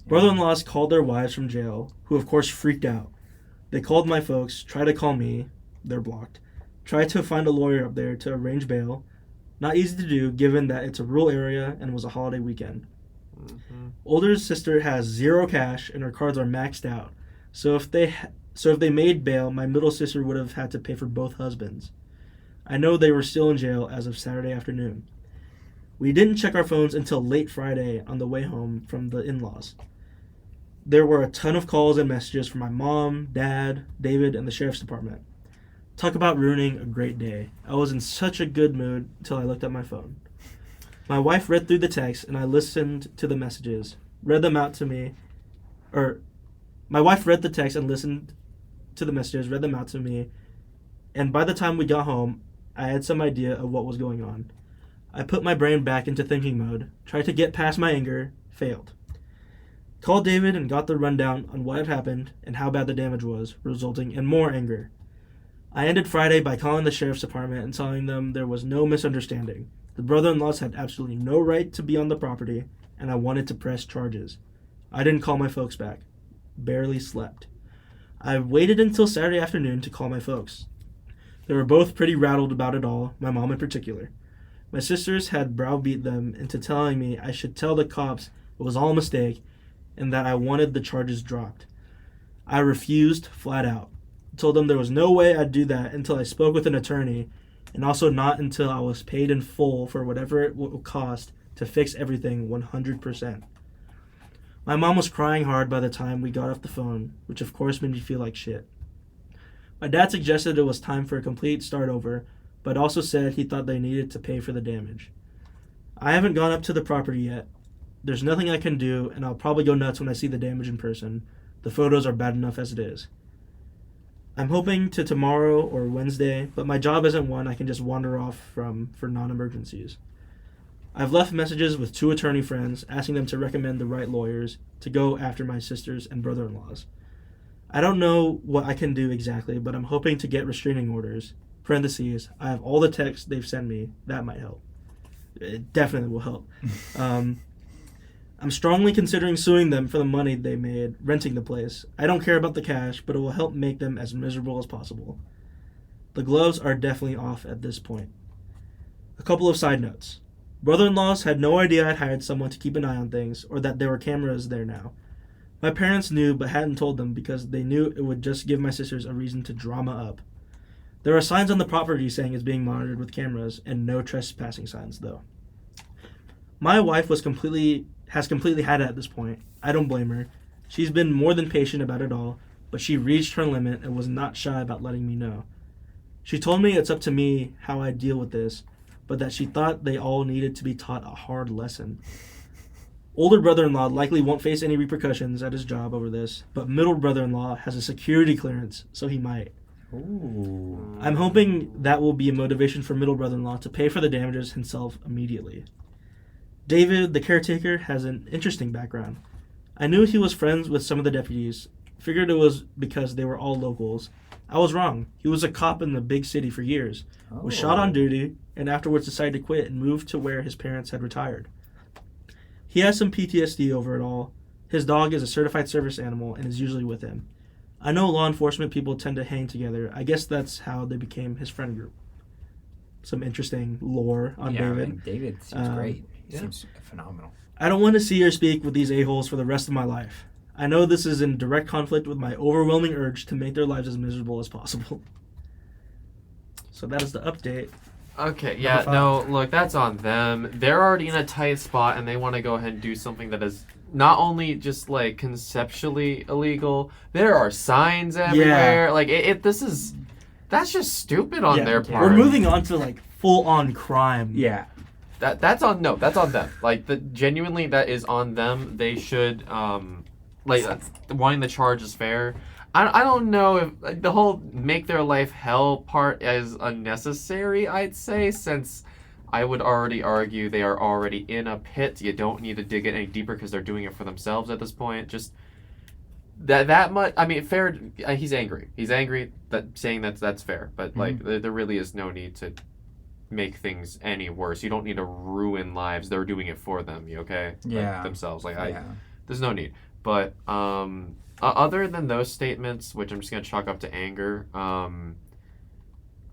Brother-in-laws called their wives from jail, who of course freaked out. They called my folks, tried to call me, they're blocked. Tried to find a lawyer up there to arrange bail. Not easy to do given that it's a rural area and was a holiday weekend. Mhm. Older sister has zero cash and her cards are maxed out. So if they made bail, my middle sister would have had to pay for both husbands. I know they were still in jail as of Saturday afternoon. We didn't check our phones until late Friday on the way home from the in-laws. There were a ton of calls and messages from my mom, dad, David, and the sheriff's department. Talk about ruining a great day. I was in such a good mood until I looked at my phone. My wife read through the text and I listened to the messages, read them out to me, or my wife read the text and listened to the messages, read them out to me, and by the time we got home, I had some idea of what was going on. I put my brain back into thinking mode, tried to get past my anger, failed. Called David and got the rundown on what had happened and how bad the damage was, resulting in more anger. I ended Friday by calling the sheriff's department and telling them there was no misunderstanding. The brother-in-laws had absolutely no right to be on the property, and I wanted to press charges. I didn't call my folks back. Barely slept. I waited until Saturday afternoon to call my folks. They were both pretty rattled about it all, my mom in particular. My sisters had browbeat them into telling me I should tell the cops it was all a mistake and that I wanted the charges dropped. I refused flat out. Told them there was no way I'd do that until I spoke with an attorney, and also not until I was paid in full for whatever it would cost to fix everything 100%. My mom was crying hard by the time we got off the phone, which of course made me feel like shit. My dad suggested it was time for a complete start over, but also said he thought they needed to pay for the damage. I haven't gone up to the property yet. There's nothing I can do, and I'll probably go nuts when I see the damage in person. The photos are bad enough as it is. I'm hoping to tomorrow or Wednesday, but my job isn't one I can just wander off from for non-emergencies. I've left messages with 2 attorney friends asking them to recommend the right lawyers to go after my sisters and brother-in-laws. I don't know what I can do exactly, but I'm hoping to get restraining orders. Parentheses, I have all the texts they've sent me. That might help. It definitely will help. I'm strongly considering suing them for the money they made renting the place. I don't care about the cash, but it will help make them as miserable as possible. The gloves are definitely off at this point. A couple of side notes. Brother-in-laws had no idea I'd hired someone to keep an eye on things, or that there were cameras there now. My parents knew but hadn't told them because they knew it would just give my sisters a reason to drama up. There are signs on the property saying it's being monitored with cameras, and no trespassing signs, though. My wife has completely had it at this point. I don't blame her. She's been more than patient about it all, but she reached her limit and was not shy about letting me know. She told me it's up to me how I deal with this, but that she thought they all needed to be taught a hard lesson. Older brother-in-law likely won't face any repercussions at his job over this, but middle brother-in-law has a security clearance, so he might. Ooh. I'm hoping that will be a motivation for middle brother-in-law to pay for the damages himself immediately. David, the caretaker, has an interesting background. I knew he was friends with some of the deputies. Figured it was because they were all locals. I was wrong. He was a cop in the big city for years, was shot on duty, and afterwards decided to quit and move to where his parents had retired. He has some PTSD over it all. His dog is a certified service animal and is usually with him. I know law enforcement people tend to hang together. I guess that's how they became his friend group. Some interesting lore on Yeah, David. I mean, David seems great. He yeah. seems phenomenal. I don't want to see or speak with these a-holes for the rest of my life. I know this is in direct conflict with my overwhelming urge to make their lives as miserable as possible. So that is the update. Okay, yeah, no, look, that's on them. They're already in a tight spot, and they want to go ahead and do something that is not only just, like, conceptually illegal, there are signs everywhere. Yeah. Like, that's just stupid on their part. We're moving on to, like, full-on crime. Yeah. That's on them. Like, genuinely, that is on them. They should, wanting the charge is fair. I don't know if like, the whole make their life hell part is unnecessary, I'd say, since I would already argue they are already in a pit. You don't need to dig it any deeper because they're doing it for themselves at this point. Just that much. I mean, fair. He's angry. He's angry. Saying that's fair. But like, there really is no need to make things any worse. You don't need to ruin lives. They're doing it for them. Okay? Yeah. Like, themselves. Like Yeah. there's no need. But other than those statements, which I'm just gonna chalk up to anger, I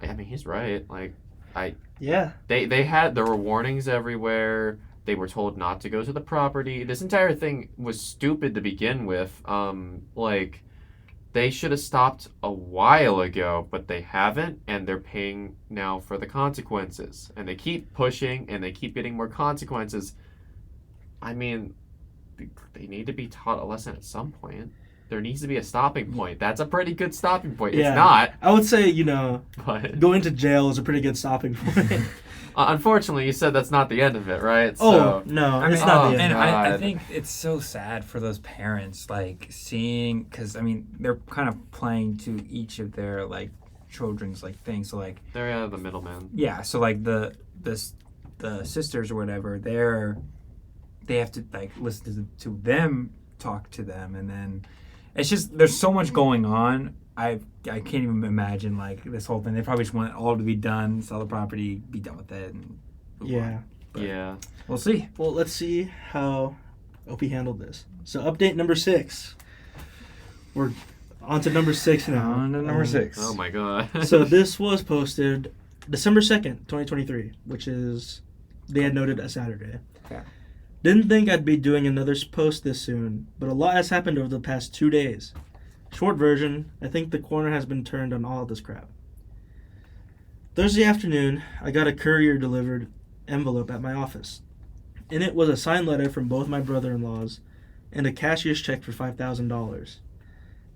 mean, he's right. Like, Yeah. there were warnings everywhere. They were told not to go to the property. This entire thing was stupid to begin with. Like, they should have stopped a while ago, but they haven't, and they're paying now for the consequences. And they keep pushing, and they keep getting more consequences. I mean, they need to be taught a lesson at some point. there needs to be a stopping point. That's a pretty good stopping point. Yeah. It's not, I would say, but going to jail is a pretty good stopping point. unfortunately, you said that's not the end of it, right? Oh, no, I it's mean, not the and end. I God. think it's so sad for those parents, like seeing, because I mean, they're kind of playing to each of their like children's like things. So like, They're the middleman. yeah, so like the sisters or whatever, they have to like listen to them talk to them, and then it's just there's so much going on. I can't even imagine like this whole thing. They probably just want it all to be done, sell the property, be done with it, and move Yeah. on. But Yeah. we'll see. Well, let's see how Opie handled this. So, update number 6. We're on to number 6 now. On to number 6. Oh my god. So, this was posted December 2nd, 2023, which is, they had noted a Saturday. Okay. Didn't think I'd be doing another post this soon, but a lot has happened over the past 2 days. Short version, I think the corner has been turned on all of this crap. Thursday afternoon, I got a courier delivered envelope at my office. In it was a signed letter from both my brother-in-laws and a cashier's check for $5,000.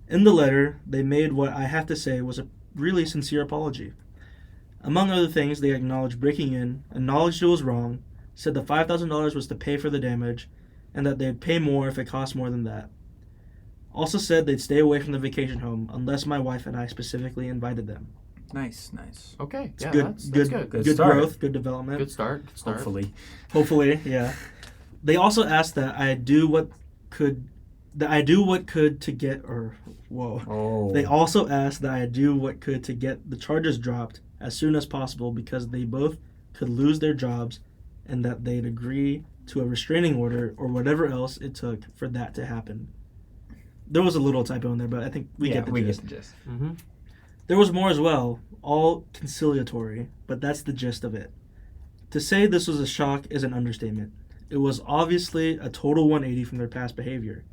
In the letter, they made what I have to say was a really sincere apology. Among other things, they acknowledged breaking in, acknowledged it was wrong, said the $5,000 was to pay for the damage, and that they'd pay more if it cost more than that. Also said they'd stay away from the vacation home unless my wife and I specifically invited them. Nice. Okay. Yeah, Good, that's good, good. Good good start. growth, good development. Good start. Good start. Hopefully. Hopefully, yeah. They also asked that I do what could to get Oh. They also asked that I do what could to get the charges dropped as soon as possible because they both could lose their jobs and that they'd agree to a restraining order or whatever else it took for that to happen. There was a little typo in there, but I think we get the gist. get the gist. Mm-hmm. There was more as well, all conciliatory, but that's the gist of it. To say this was a shock is an understatement. It was obviously a total 180 from their past behavior.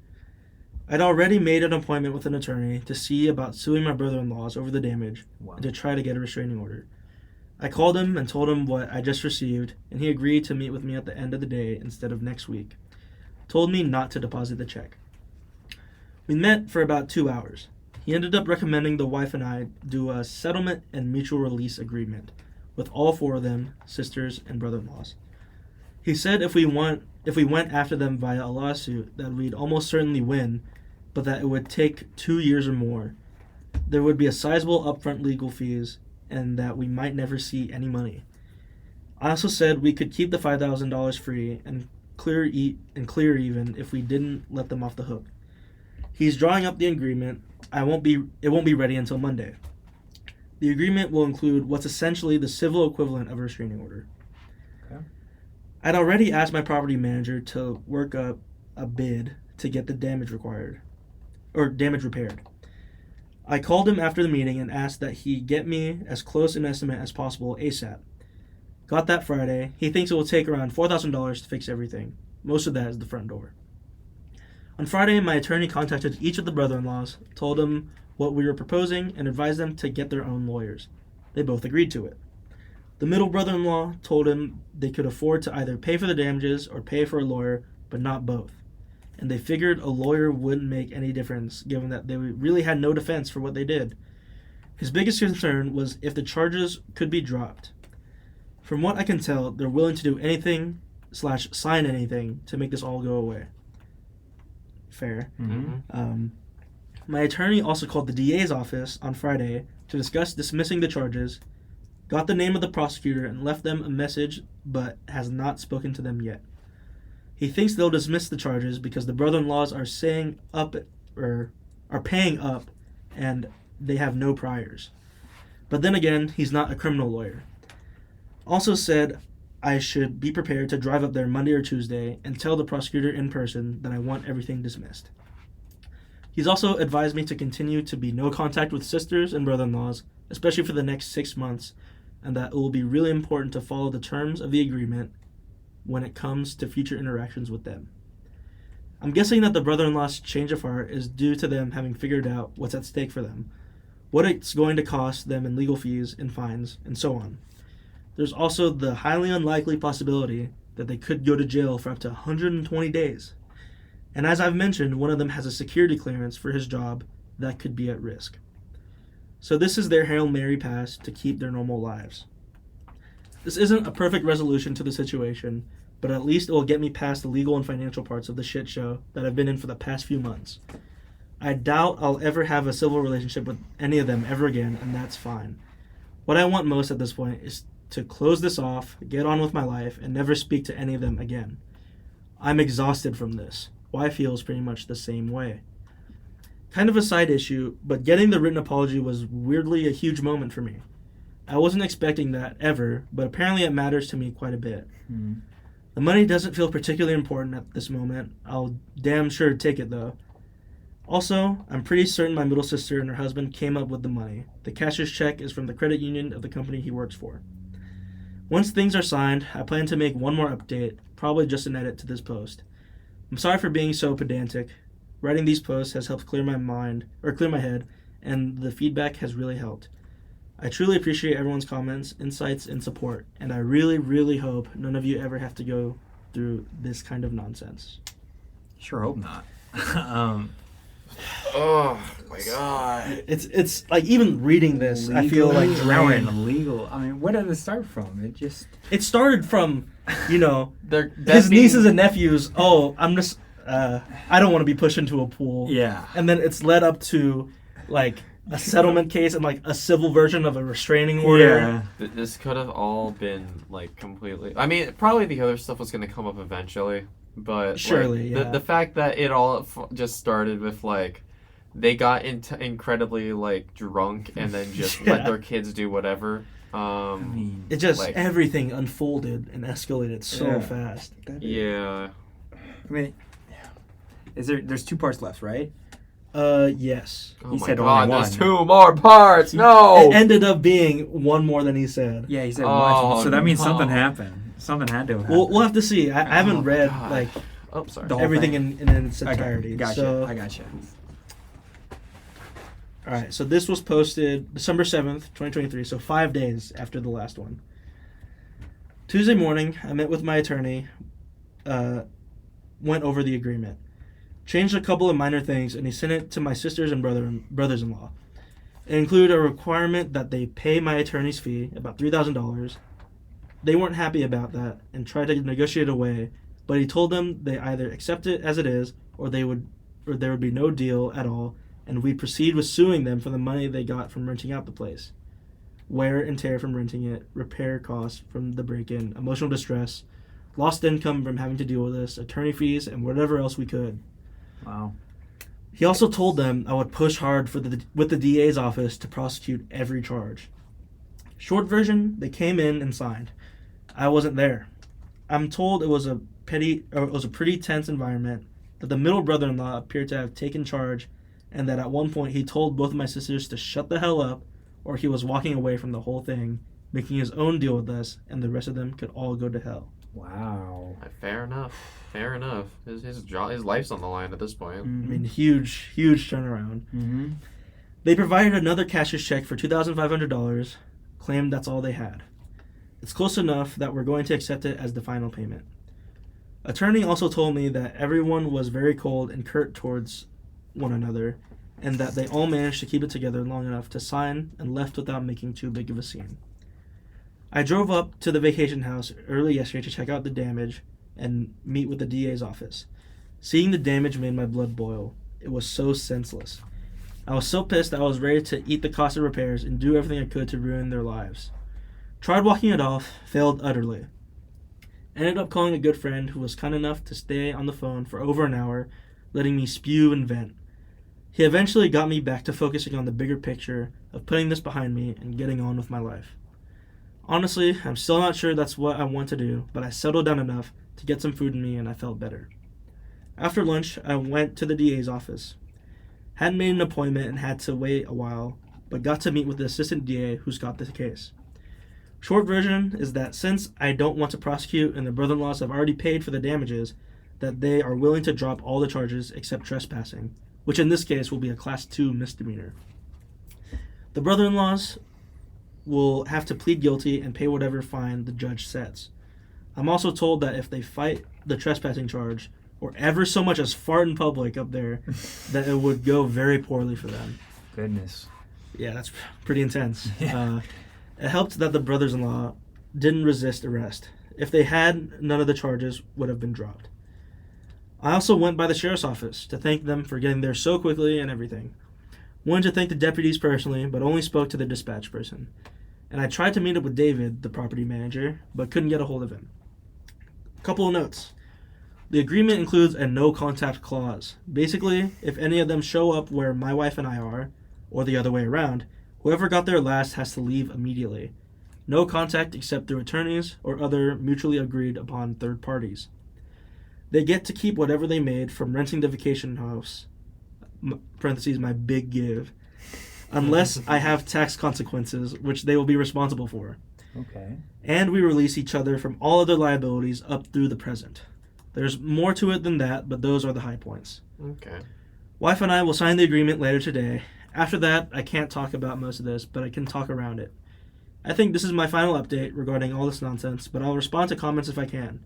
I'd already made an appointment with an attorney to see about suing my brother-in-laws over the damage Wow. and to try to get a restraining order. I called him and told him what I just received, and he agreed to meet with me at the end of the day instead of next week. Told me not to deposit the check. We met for about 2 hours. He ended up recommending the wife and I do a settlement and mutual release agreement with all 4 of them, sisters and brother-in-laws. He said if we went after them via a lawsuit that we'd almost certainly win, but that it would take 2 years or more. There would be a sizable upfront legal fees and that we might never see any money. I also said we could keep the $5,000 free and clear even if we didn't let them off the hook. He's drawing up the agreement. It won't be ready until Monday. The agreement will include what's essentially the civil equivalent of a restraining order. Okay. I'd already asked my property manager to work up a bid to get the damage repaired. I called him after the meeting and asked that he get me as close an estimate as possible ASAP. Got that Friday. He thinks it will take around $4,000 to fix everything. Most of that is the front door. On Friday, my attorney contacted each of the brother-in-laws, told them what we were proposing, and advised them to get their own lawyers. They both agreed to it. The middle brother-in-law told him they could afford to either pay for the damages or pay for a lawyer, but not both. And they figured a lawyer wouldn't make any difference, given that they really had no defense for what they did. His biggest concern was if the charges could be dropped. From what I can tell, they're willing to do anything / sign anything to make this all go away. Fair. Mm-hmm. My attorney also called the DA's office on Friday to discuss dismissing the charges, got the name of the prosecutor, and left them a message, but has not spoken to them yet. He thinks they'll dismiss the charges because the brother-in-laws are paying up, and they have no priors. But then again, he's not a criminal lawyer. Also said I should be prepared to drive up there Monday or Tuesday and tell the prosecutor in person that I want everything dismissed. He's also advised me to continue to be no contact with sisters and brother-in-laws, especially for the next 6 months, and that it will be really important to follow the terms of the agreement when it comes to future interactions with them. I'm guessing that the brother-in-law's change of heart is due to them having figured out what's at stake for them, what it's going to cost them in legal fees and fines, and so on. There's also the highly unlikely possibility that they could go to jail for up to 120 days. And as I've mentioned, one of them has a security clearance for his job that could be at risk. So this is their Hail Mary pass to keep their normal lives. This isn't a perfect resolution to the situation, but at least it will get me past the legal and financial parts of the shit show that I've been in for the past few months. I doubt I'll ever have a civil relationship with any of them ever again, and that's fine. What I want most at this point is to close this off, get on with my life, and never speak to any of them again. I'm exhausted from this. Y feels pretty much the same way. Kind of a side issue, but getting the written apology was weirdly a huge moment for me. I wasn't expecting that ever, but apparently it matters to me quite a bit. The money doesn't feel particularly important at this moment. I'll damn sure take it though. Also, I'm pretty certain my middle sister and her husband came up with the money. The cashier's check is from the credit union of the company he works for. Once things are signed, I plan to make one more update, probably just an edit to this post. I'm sorry for being so pedantic. Writing these posts has helped clear my head, and the feedback has really helped. I truly appreciate everyone's comments, insights, and support, and I really, really hope none of you ever have to go through this kind of nonsense. Sure hope not. Oh my god. It's like even reading this, I feel like now we're in drained. legal. I mean, where did it start from? It just It started from, They're his nieces and nephews. Oh, I don't want to be pushed into a pool. yeah. And then it's led up to like a settlement case and like a civil version of a restraining order. Yeah. This could have all been like completely. I mean, probably the other stuff was going to come up eventually, but like, Surely, yeah. the fact that it all just started with like they got incredibly like drunk and then just let Yeah. their kids do whatever. I mean, It just Like- everything unfolded and escalated so Yeah. fast. Yeah. I mean, there's two parts left, right? Yes. Oh He my said god, only there's one. 2 more parts. No. It ended up being one more than he said. Yeah, he said Oh, one. So that means no. something happened. Something had to have happened. We'll have to see. I haven't Oh, read God. like Oh, sorry. The whole everything thing. in its Okay, entirety. gotcha. So, I gotcha. all right. So this was posted December 7th, 2023. So 5 days after the last one. Tuesday morning, I met with my attorney. Went over the agreement, changed a couple of minor things, and he sent it to my sisters and brothers-in-law. It included a requirement that they pay my attorney's fee, about $3,000. They weren't happy about that and tried to negotiate away, but he told them they either accept it as it is, or there would be no deal at all, and we'd proceed with suing them for the money they got from renting out the place. Wear and tear from renting it, repair costs from the break-in, emotional distress, lost income from having to deal with this, attorney fees, and whatever else we could. Wow. He also told them I would push hard with the DA's office to prosecute every charge. Short version, they came in and signed. I wasn't there. I'm told it was a pretty tense environment, that the middle brother-in-law appeared to have taken charge, and that at one point he told both of my sisters to shut the hell up, or he was walking away from the whole thing, making his own deal with us, and the rest of them could all go to hell. Wow. Fair enough. Fair enough. His job, his life's on the line at this point. I mean, huge turnaround. Mm-hmm. They provided another cashier's check for $2,500, claimed that's all they had. It's close enough that we're going to accept it as the final payment. Attorney also told me that everyone was very cold and curt towards one another, and that they all managed to keep it together long enough to sign and left without making too big of a scene. I drove up to the vacation house early yesterday to check out the damage and meet with the DA's office. Seeing the damage made my blood boil. It was so senseless. I was so pissed that I was ready to eat the cost of repairs and do everything I could to ruin their lives. Tried walking it off, failed utterly. Ended up calling a good friend who was kind enough to stay on the phone for over an hour, letting me spew and vent. He eventually got me back to focusing on the bigger picture of putting this behind me and getting on with my life. Honestly, I'm still not sure that's what I want to do, but I settled down enough to get some food in me and I felt better. After lunch, I went to the DA's office. Hadn't made an appointment and had to wait a while, but got to meet with the assistant DA who's got the case. Short version is that since I don't want to prosecute and the brother-in-laws have already paid for the damages, that they are willing to drop all the charges except trespassing, which in this case will be a Class 2 misdemeanor. The brother-in-laws will have to plead guilty and pay whatever fine the judge sets. I'm also told that if they fight the trespassing charge, or ever so much as fart in public up there, that it would go very poorly for them. Goodness. Yeah, that's pretty intense. It helped that the brothers-in-law didn't resist arrest. If they had, none of the charges would have been dropped. I also went by the sheriff's office to thank them for getting there so quickly and everything. Wanted to thank the deputies personally, but only spoke to the dispatch person. And I tried to meet up with David, the property manager, but couldn't get a hold of him. Couple of notes. The agreement includes a no contact clause. Basically, if any of them show up where my wife and I are, or the other way around, whoever got there last has to leave immediately. No contact except through attorneys or other mutually agreed upon third parties. They get to keep whatever they made from renting the vacation house, parentheses, my big give, unless I have tax consequences, which they will be responsible for. Okay. And we release each other from all other liabilities up through the present. There's more to it than that, but those are the high points. Okay. Wife and I will sign the agreement later today. After that, I can't talk about most of this, but I can talk around it. I think this is my final update regarding all this nonsense, but I'll respond to comments if I can.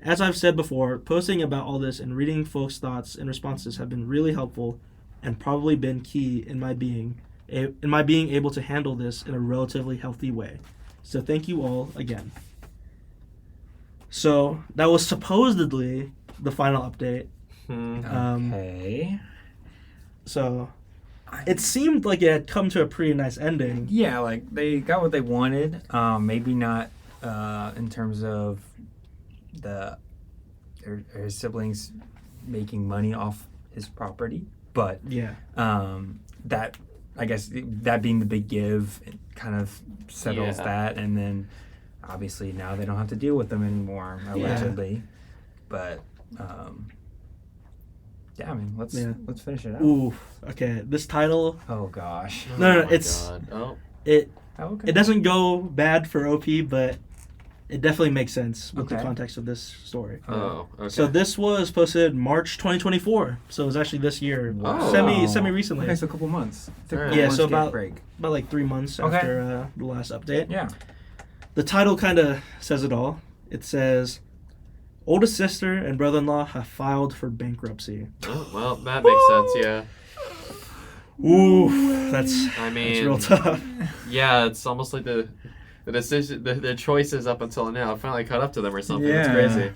As I've said before, posting about all this and reading folks' thoughts and responses have been really helpful and probably been key in my being able to handle this in a relatively healthy way. So thank you all again. So that was supposedly the final update. Okay. So it seemed like it had come to a pretty nice ending. Yeah, like they got what they wanted. Maybe not in terms of her siblings making money off his property, but Yeah. that, I guess, that being the big give, it kind of settles Yeah. that, and then obviously now they don't have to deal with them anymore, allegedly. But yeah, I mean, let's finish it out. Ooh. Okay. This title, Oh gosh. No, my it's- God. Oh. it Okay. it doesn't go bad for OP, but it definitely makes sense with the Okay. context of this story. Oh. Okay. So this was posted March 2024. So it was actually this year, Wow. semi recently, Okay, so a couple months. Took a Alright. couple Yeah, months so to get a about- break. about like 3 months Okay. after the last update. Yeah. The title kind of says it all. It says, "Oldest sister and brother-in-law have filed for bankruptcy." Oh, well, that makes sense. Yeah. Ooh, that's I that's mean, real tough. yeah, it's almost like the decision, the choices up until now finally caught up to them or something. That's Yeah. crazy.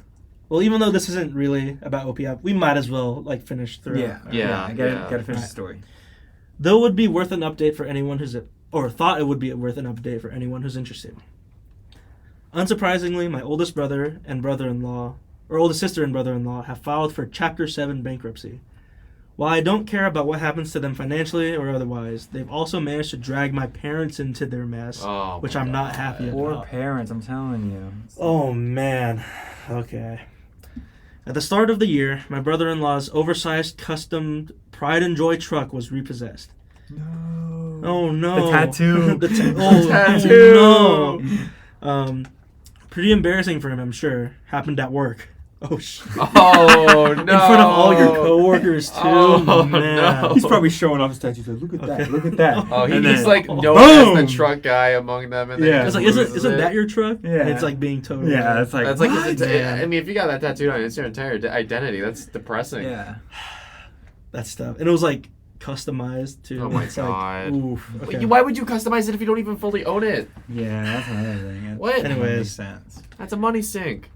Well, even though this isn't really about OP, we might as well like finish through. Yeah, I gotta finish Alright. the story. Though it would be worth an update for anyone who's thought it would be worth an update for anyone who's interested. Unsurprisingly, my oldest brother and brother-in-law, or oldest sister and brother-in-law, have filed for Chapter 7 bankruptcy. While I don't care about what happens to them financially or otherwise, they've also managed to drag my parents into their mess, Oh, which my I'm not God. happy about. Poor parents, I'm telling you. Oh man. Okay. At the start of the year, my brother-in-law's oversized custom Pride and Joy truck was repossessed. No. Oh no. The tattoo. the tattoo. Oh, no. Pretty embarrassing for him, I'm sure. Happened at work. Oh shit. Oh no! In front of all your coworkers too. Oh, man. no. He's probably showing off his tattoo. Look at that. Okay. Look at that. Oh, And he's then- like known Boom! as the truck guy among them, and then Yeah. he It's like, just isn't loses it. that your truck? Yeah. And it's like being towed. Yeah, away. it's like, That's like what? his I mean, if you got that tattooed on, it's your entire identity. That's depressing. Yeah. That's tough. And it was like customized too. Oh my It's God. Like, oof. Wait, Okay. why would you customize it if you don't even fully own it? Yeah, that's another thing. It What? doesn't make Anyways. sense. That's a money sink.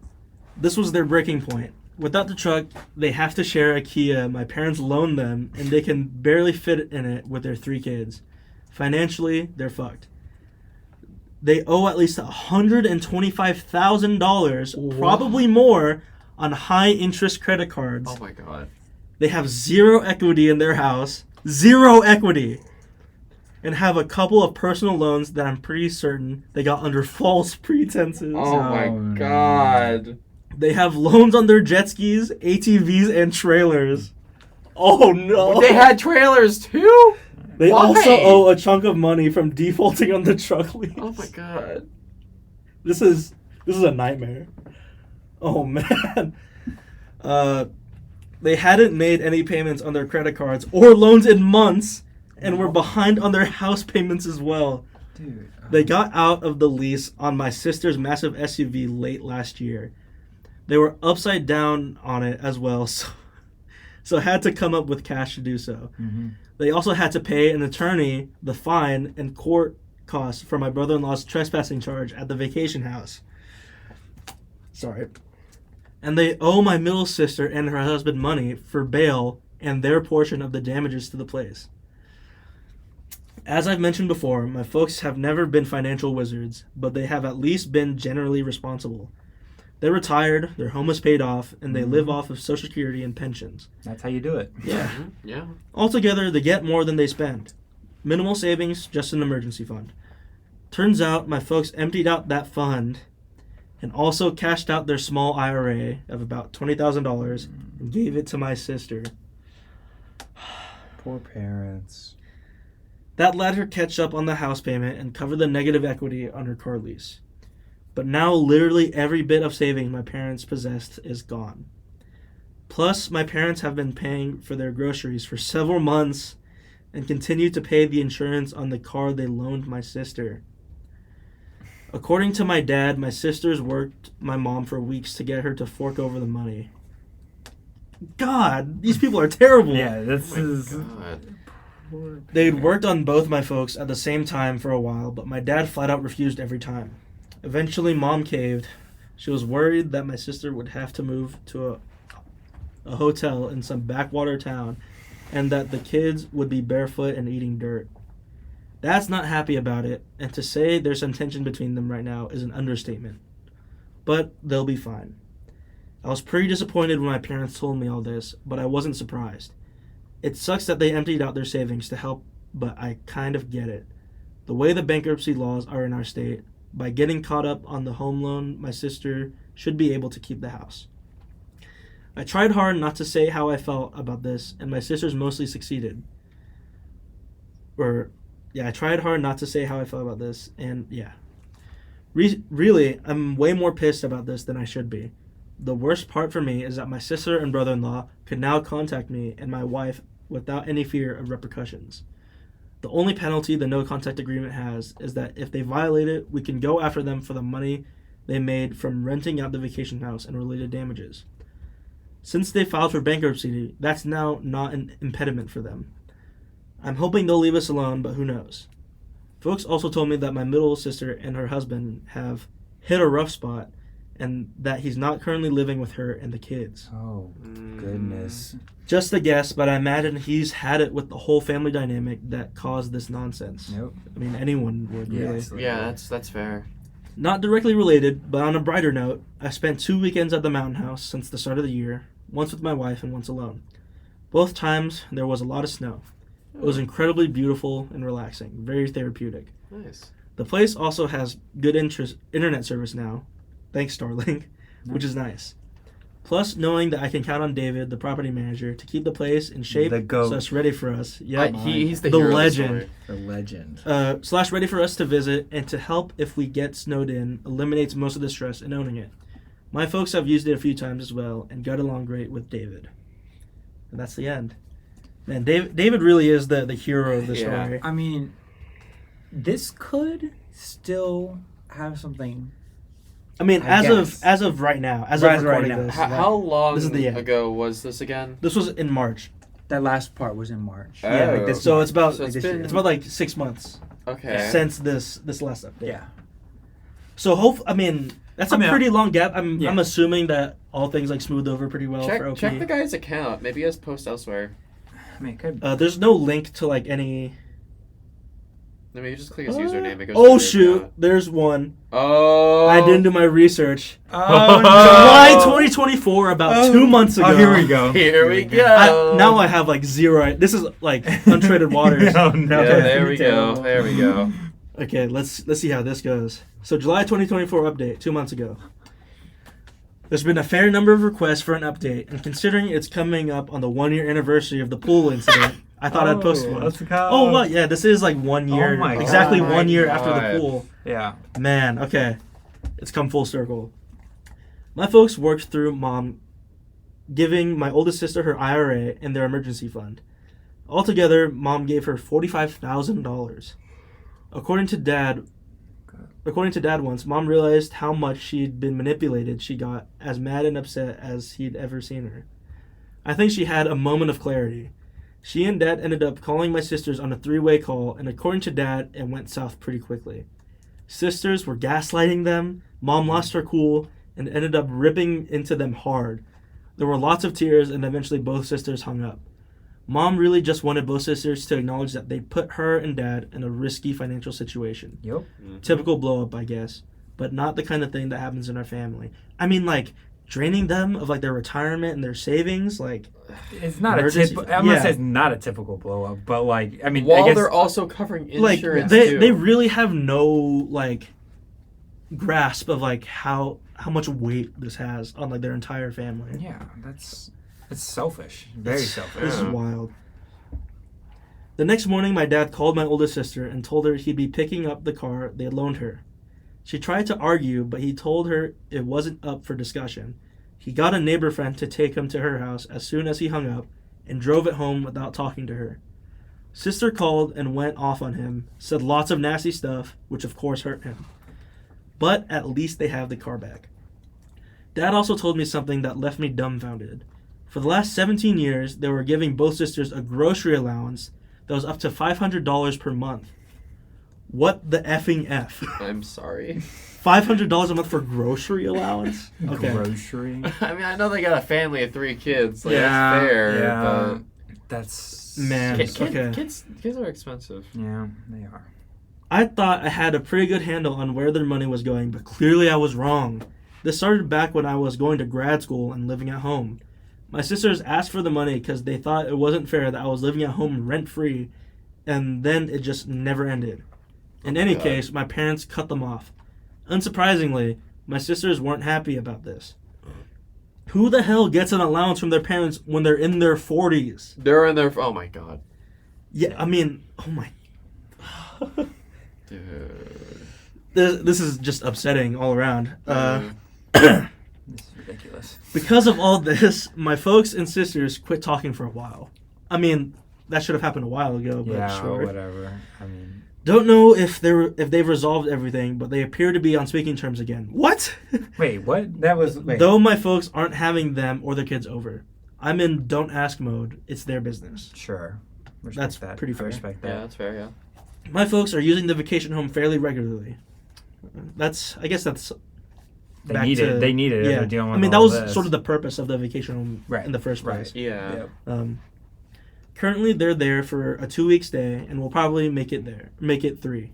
This was their breaking point. Without the truck, they have to share a Kia my parents loaned them, and they can barely fit in it with their 3 kids. Financially, they're fucked. They owe at least $125,000, probably more, on high-interest credit cards. Oh my God. They have 0 equity in their house. 0 equity! And have a couple of personal loans that I'm pretty certain they got under false pretenses. Oh my no. God. They have loans on their jet skis, ATVs, and trailers. Oh no! They had trailers too? They Why? also owe a chunk of money from defaulting on the truck lease. Oh my God. This is a nightmare. Oh man. They hadn't made any payments on their credit cards or loans in months, and were behind on their house payments as well. Dude. They got out of the lease on my sister's massive SUV late last year. They were upside down on it as well, so had to come up with cash to do so. Mm-hmm. They also had to pay an attorney the fine and court costs for my brother-in-law's trespassing charge at the vacation house. Sorry. And they owe my middle sister and her husband money for bail and their portion of the damages to the place. As I've mentioned before, my folks have never been financial wizards, but they have at least been generally responsible. They're retired, their home is paid off, and they live off of Social Security and pensions. That's how you do it. Yeah. Yeah. Altogether, they get more than they spend. Minimal savings, just an emergency fund. Turns out my folks emptied out that fund and also cashed out their small IRA of about $20,000 and gave it to my sister. Poor parents. That let her catch up on the house payment and cover the negative equity on her car lease. But now literally every bit of savings my parents possessed is gone. Plus, my parents have been paying for their groceries for several months and continue to pay the insurance on the car they loaned my sister. According to my dad, my sisters worked my mom for weeks to get her to fork over the money. God, these people are terrible. Yeah, this is. God. They'd worked on both my folks at the same time for a while, but my dad flat out refused every time. Eventually, Mom caved. She was worried that my sister would have to move to a hotel in some backwater town and that the kids would be barefoot and eating dirt. Dad's not happy about it, and to say there's some tension between them right now is an understatement. But they'll be fine. I was pretty disappointed when my parents told me all this, but I wasn't surprised. It sucks that they emptied out their savings to help, but I kind of get it. The way the bankruptcy laws are in our state, by getting caught up on the home loan, my sister should be able to keep the house. I tried hard not to say how I felt about this, and my sisters mostly succeeded. I tried hard not to say how I felt about this, and yeah. Really, I'm way more pissed about this than I should be. The worst part for me is that my sister and brother-in-law could now contact me and my wife without any fear of repercussions. The only penalty the no contact agreement has is that if they violate it, we can go after them for the money they made from renting out the vacation house and related damages. Since they filed for bankruptcy, that's now not an impediment for them. I'm hoping they'll leave us alone, but who knows. Folks also told me that my middle sister and her husband have hit a rough spot and that he's not currently living with her and the kids. Oh, goodness. Just a guess, but I imagine he's had it with the whole family dynamic that caused this nonsense. Nope. I mean, anyone would, really. Yes. Yeah, that's fair. Not directly related, but on a brighter note, I spent 2 weekends at the mountain house since the start of the year, once with my wife and once alone. Both times, there was a lot of snow. It was incredibly beautiful and relaxing, very therapeutic. Nice. The place also has good internet service now, thanks Starlink, which is nice. Plus, knowing that I can count on David, the property manager, to keep the place in shape The goat. so it's ready for us. Yep. He's the The hero legend. Of The legend. / ready for us to visit and to help if we get snowed in eliminates most of the stress in owning it. My folks have used it a few times as well and got along great with David. And that's the end. Man, David really is the hero of the Yeah. story. I mean, this could still have something. I mean, I guess. as of right now, as Right of recording now. this, How long This is the end. ago was this again? this was in March. That last part was in March. Oh. Yeah, like this. So it's about So it's this been year. it's about like 6 months okay. since this last update. Yeah. So I mean, that's a I mean, pretty long gap. I'm Yeah. assuming that all things like smoothed over pretty well for OP. Check the guy's account. Maybe he has posts elsewhere. I mean, it could. There's no link to like any. Maybe you just click his username. It goes Oh to your shoot! account. There's one. Oh. I didn't do my research. Oh, July 2024, about 2 months ago. Oh, here we go. Here we go. Now I have like zero. This is like untreated waters. Oh no. Yeah, there we go. There we go. Okay, let's see how this goes. So July 2024 update, 2 months ago. There's been a fair number of requests for an update, and considering it's coming up on the 1-year anniversary of the pool incident, I thought I'd post one. Let's go. Oh, what? Yeah, this is like 1 year. Oh my exactly God. 1 year Oh my after the God. pool. Yeah. Man, okay. It's come full circle. My folks worked through Mom giving my oldest sister her IRA and their emergency fund. Altogether, Mom gave her $45,000. According to Dad, According to Dad once, Mom realized how much she'd been manipulated. She got as mad and upset as he'd ever seen her. I think she had a moment of clarity. She and Dad ended up calling my sisters on a three-way call, and according to Dad, it went south pretty quickly. Sisters were gaslighting them, Mom lost her cool, and ended up ripping into them hard. There were lots of tears, and eventually both sisters hung up. Mom really just wanted both sisters to acknowledge that they put her and Dad in a risky financial situation. Yep. Typical blow-up, I guess, but not the kind of thing that happens in our family. I mean, like, draining them of, like, their retirement and their savings, like... It's not Emergency- I'm gonna yeah. say it's not a typical blow up, but like I mean, I While guess they're also covering Like, insurance they too. really have no, like, grasp of, like, how much weight this has on, like, their entire family. yeah, it's selfish, very selfish. This is Yeah. wild. The next morning, my dad called my oldest sister and told her he'd be picking up the car they had loaned her. She tried to argue, but he told her it wasn't up for discussion. He got a neighbor friend to take him to her house as soon as he hung up and drove it home without talking to her. Sister called and went off on him, said lots of nasty stuff, which of course hurt him. But at least they have the car back. Dad also told me something that left me dumbfounded. For the last 17 years, they were giving both sisters a grocery allowance that was up to $500 per month. What the effing F? I'm sorry. $500 a month for grocery allowance? Okay. Grocery. I mean, I know they got a family of 3 kids. Like, Yeah, that's fair. yeah. That's Man. But Okay. kids are expensive. Yeah, they are. I thought I had a pretty good handle on where their money was going, but clearly I was wrong. This started back when I was going to grad school and living at home. My sisters asked for the money because they thought it wasn't fair that I was living at home rent-free, and then it just never ended. In any God. case, my parents cut them off. Unsurprisingly, my sisters weren't happy about this. Who the hell gets an allowance from their parents when they're in their 40s? They're in their. Oh my god. Yeah, I mean, oh my... Dude. This is just upsetting all around. This is ridiculous. Because of all this, my folks and sisters quit talking for a while. I mean, that should have happened a while ago, but Yeah, sure. whatever. I mean, Don't know if they've resolved everything, but they appear to be on speaking terms again. What? wait, what? That was wait. Though my folks aren't having them or their kids over. I'm in don't ask mode. It's their business. Sure. Respect That's that. pretty I fair. respect that. Yeah, that's fair. Yeah. My folks are using the vacation home fairly regularly. I guess that's They back need to- it. They need it. if Yeah, they're dealing with I mean that all was this. sort of the purpose of the vacation home Right, in the first right. place. Yeah. Yep. Currently, they're there for a 2-week stay, and we'll probably make it 3.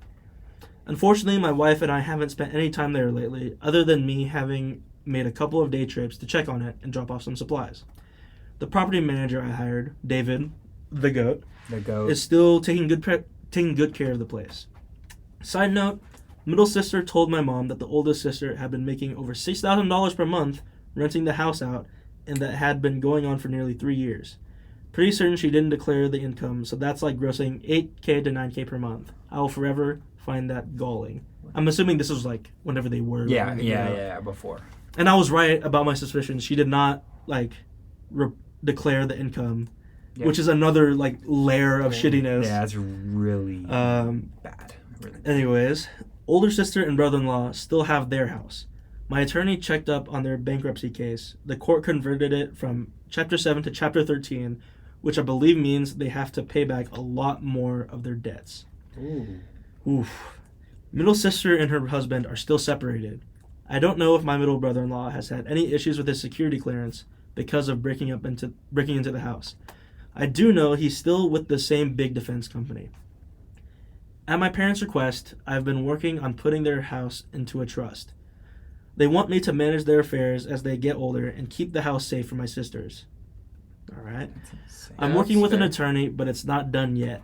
Unfortunately, my wife and I haven't spent any time there lately, other than me having made a couple of day trips to check on it and drop off some supplies. The property manager I hired, David, the goat, The goat. is still taking good care of the place. Side note, middle sister told my mom that the oldest sister had been making over $6,000 per month renting the house out, and that had been going on for nearly 3 years. Pretty certain she didn't declare the income, so that's like grossing $8K to $9K per month. I will forever find that galling. I'm assuming this was like whenever they were. yeah, renting it out. yeah. Before. And I was right about my suspicions. She did not like declare the income, Yeah. which is another like layer of shittiness. Yeah, it's really bad. Really bad. Anyways, older sister and brother-in-law still have their house. My attorney checked up on their bankruptcy case. The court converted it from Chapter 7 to Chapter 13, which I believe means they have to pay back a lot more of their debts. Ooh. Oof. Middle sister and her husband are still separated. I don't know if my middle brother-in-law has had any issues with his security clearance because of breaking into the house. I do know he's still with the same big defense company. At my parents' request, I've been working on putting their house into a trust. They want me to manage their affairs as they get older and keep the house safe for my sisters. All right. That's insane. I'm Yeah, working that's with an fair. attorney, but it's not done yet.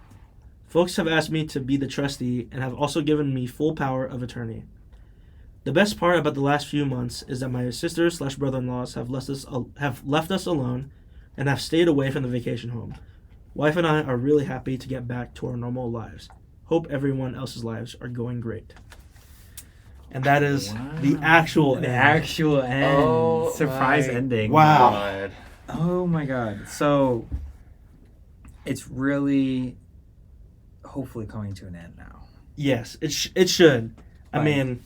Folks have asked me to be the trustee and have also given me full power of attorney. The best part about the last few months is that my sisters/brother-in-laws have left us alone and have stayed away from the vacation home. Wife and I are really happy to get back to our normal lives. Hope everyone else's lives are going great. And that is the actual The end. actual end. Oh Surprise my ending. Wow. God. Oh my god. So it's really hopefully coming to an end now. Yes, it should. I mean,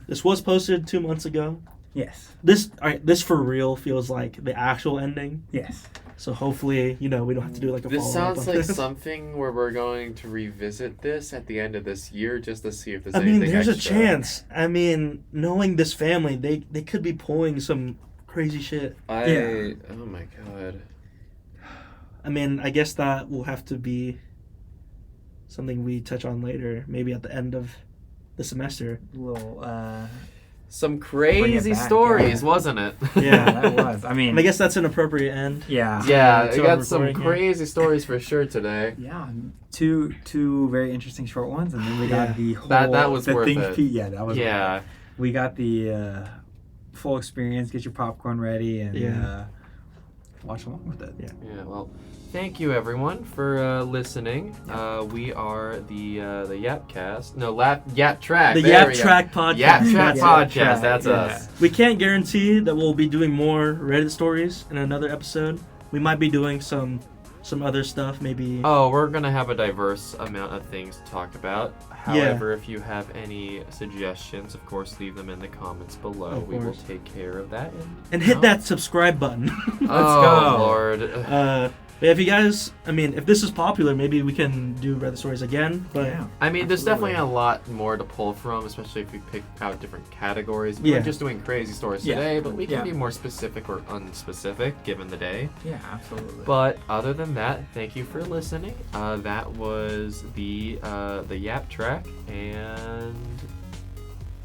this was posted 2 months ago. Yes. This for real feels like the actual ending. Yes. So hopefully, we don't have to do like a This follow-up sounds on like this. something where we're going to revisit this at the end of this year just to see if there's I mean, anything there's a extra. chance. I mean, knowing this family, they could be pulling some crazy shit. Yeah. Oh my god. I mean, I guess that will have to be something we touch on later, maybe at the end of the semester. Little. Some Bring crazy it back, stories, yeah. wasn't it? Yeah. That was. I mean. And I guess that's an appropriate end. Yeah. Yeah, to we our got some recording here. crazy stories for sure today. Yeah. Two very interesting short ones, and then we Yeah. got the whole. That was the worth things it. Yeah, that was. Yeah. Worth it. We got the full experience. Get your popcorn ready and Yeah. watch along with it. Yeah. Yeah, well, thank you everyone for listening. We are the Yapcast. No, Yap Track. The There Yap we go. Track podcast. Yap Track That's it. Podcast. Track, That's yeah. us. We can't guarantee that we'll be doing more Reddit stories in another episode. We might be doing some other stuff, maybe. Oh, we're gonna have a diverse amount of things to talk about. Yeah. However, if you have any suggestions, of course, leave them in the comments below. Of We will course. take care of that. And hit that subscribe button. Oh go. Lord. But if you guys, I mean, if this is popular, maybe we can do Reddit stories again. But Yeah. I mean, there's Absolutely. definitely a lot more to pull from, especially if we pick out different categories. Yeah. We're just doing crazy stories Yeah. today, but we can Yeah. be more specific or unspecific given the day. Yeah. Absolutely. But other than that, thank you for listening. That was the Yap Track, and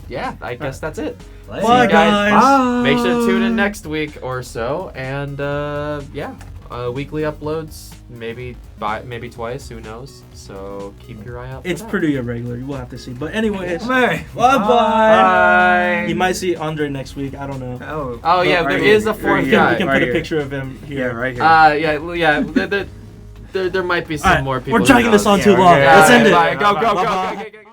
yeah, I guess that's it. Later. Bye, you guys. guys. Bye. Make sure to tune in next week or so, and yeah, weekly uploads, maybe twice, who knows? So keep your eye out. It's for that. pretty irregular. We'll have to see. But anyways, Bye. Bye-bye. Bye. you might see Andre next week. I don't know. Oh yeah, there is a fourth We guy. can Right put a here. picture of him here. Yeah, right here. Yeah. There might be some Alright, more people. we're who dragging this knows. on too Yeah, long. okay. Let's end it. Bye. Go, go, go, Bye-bye. go.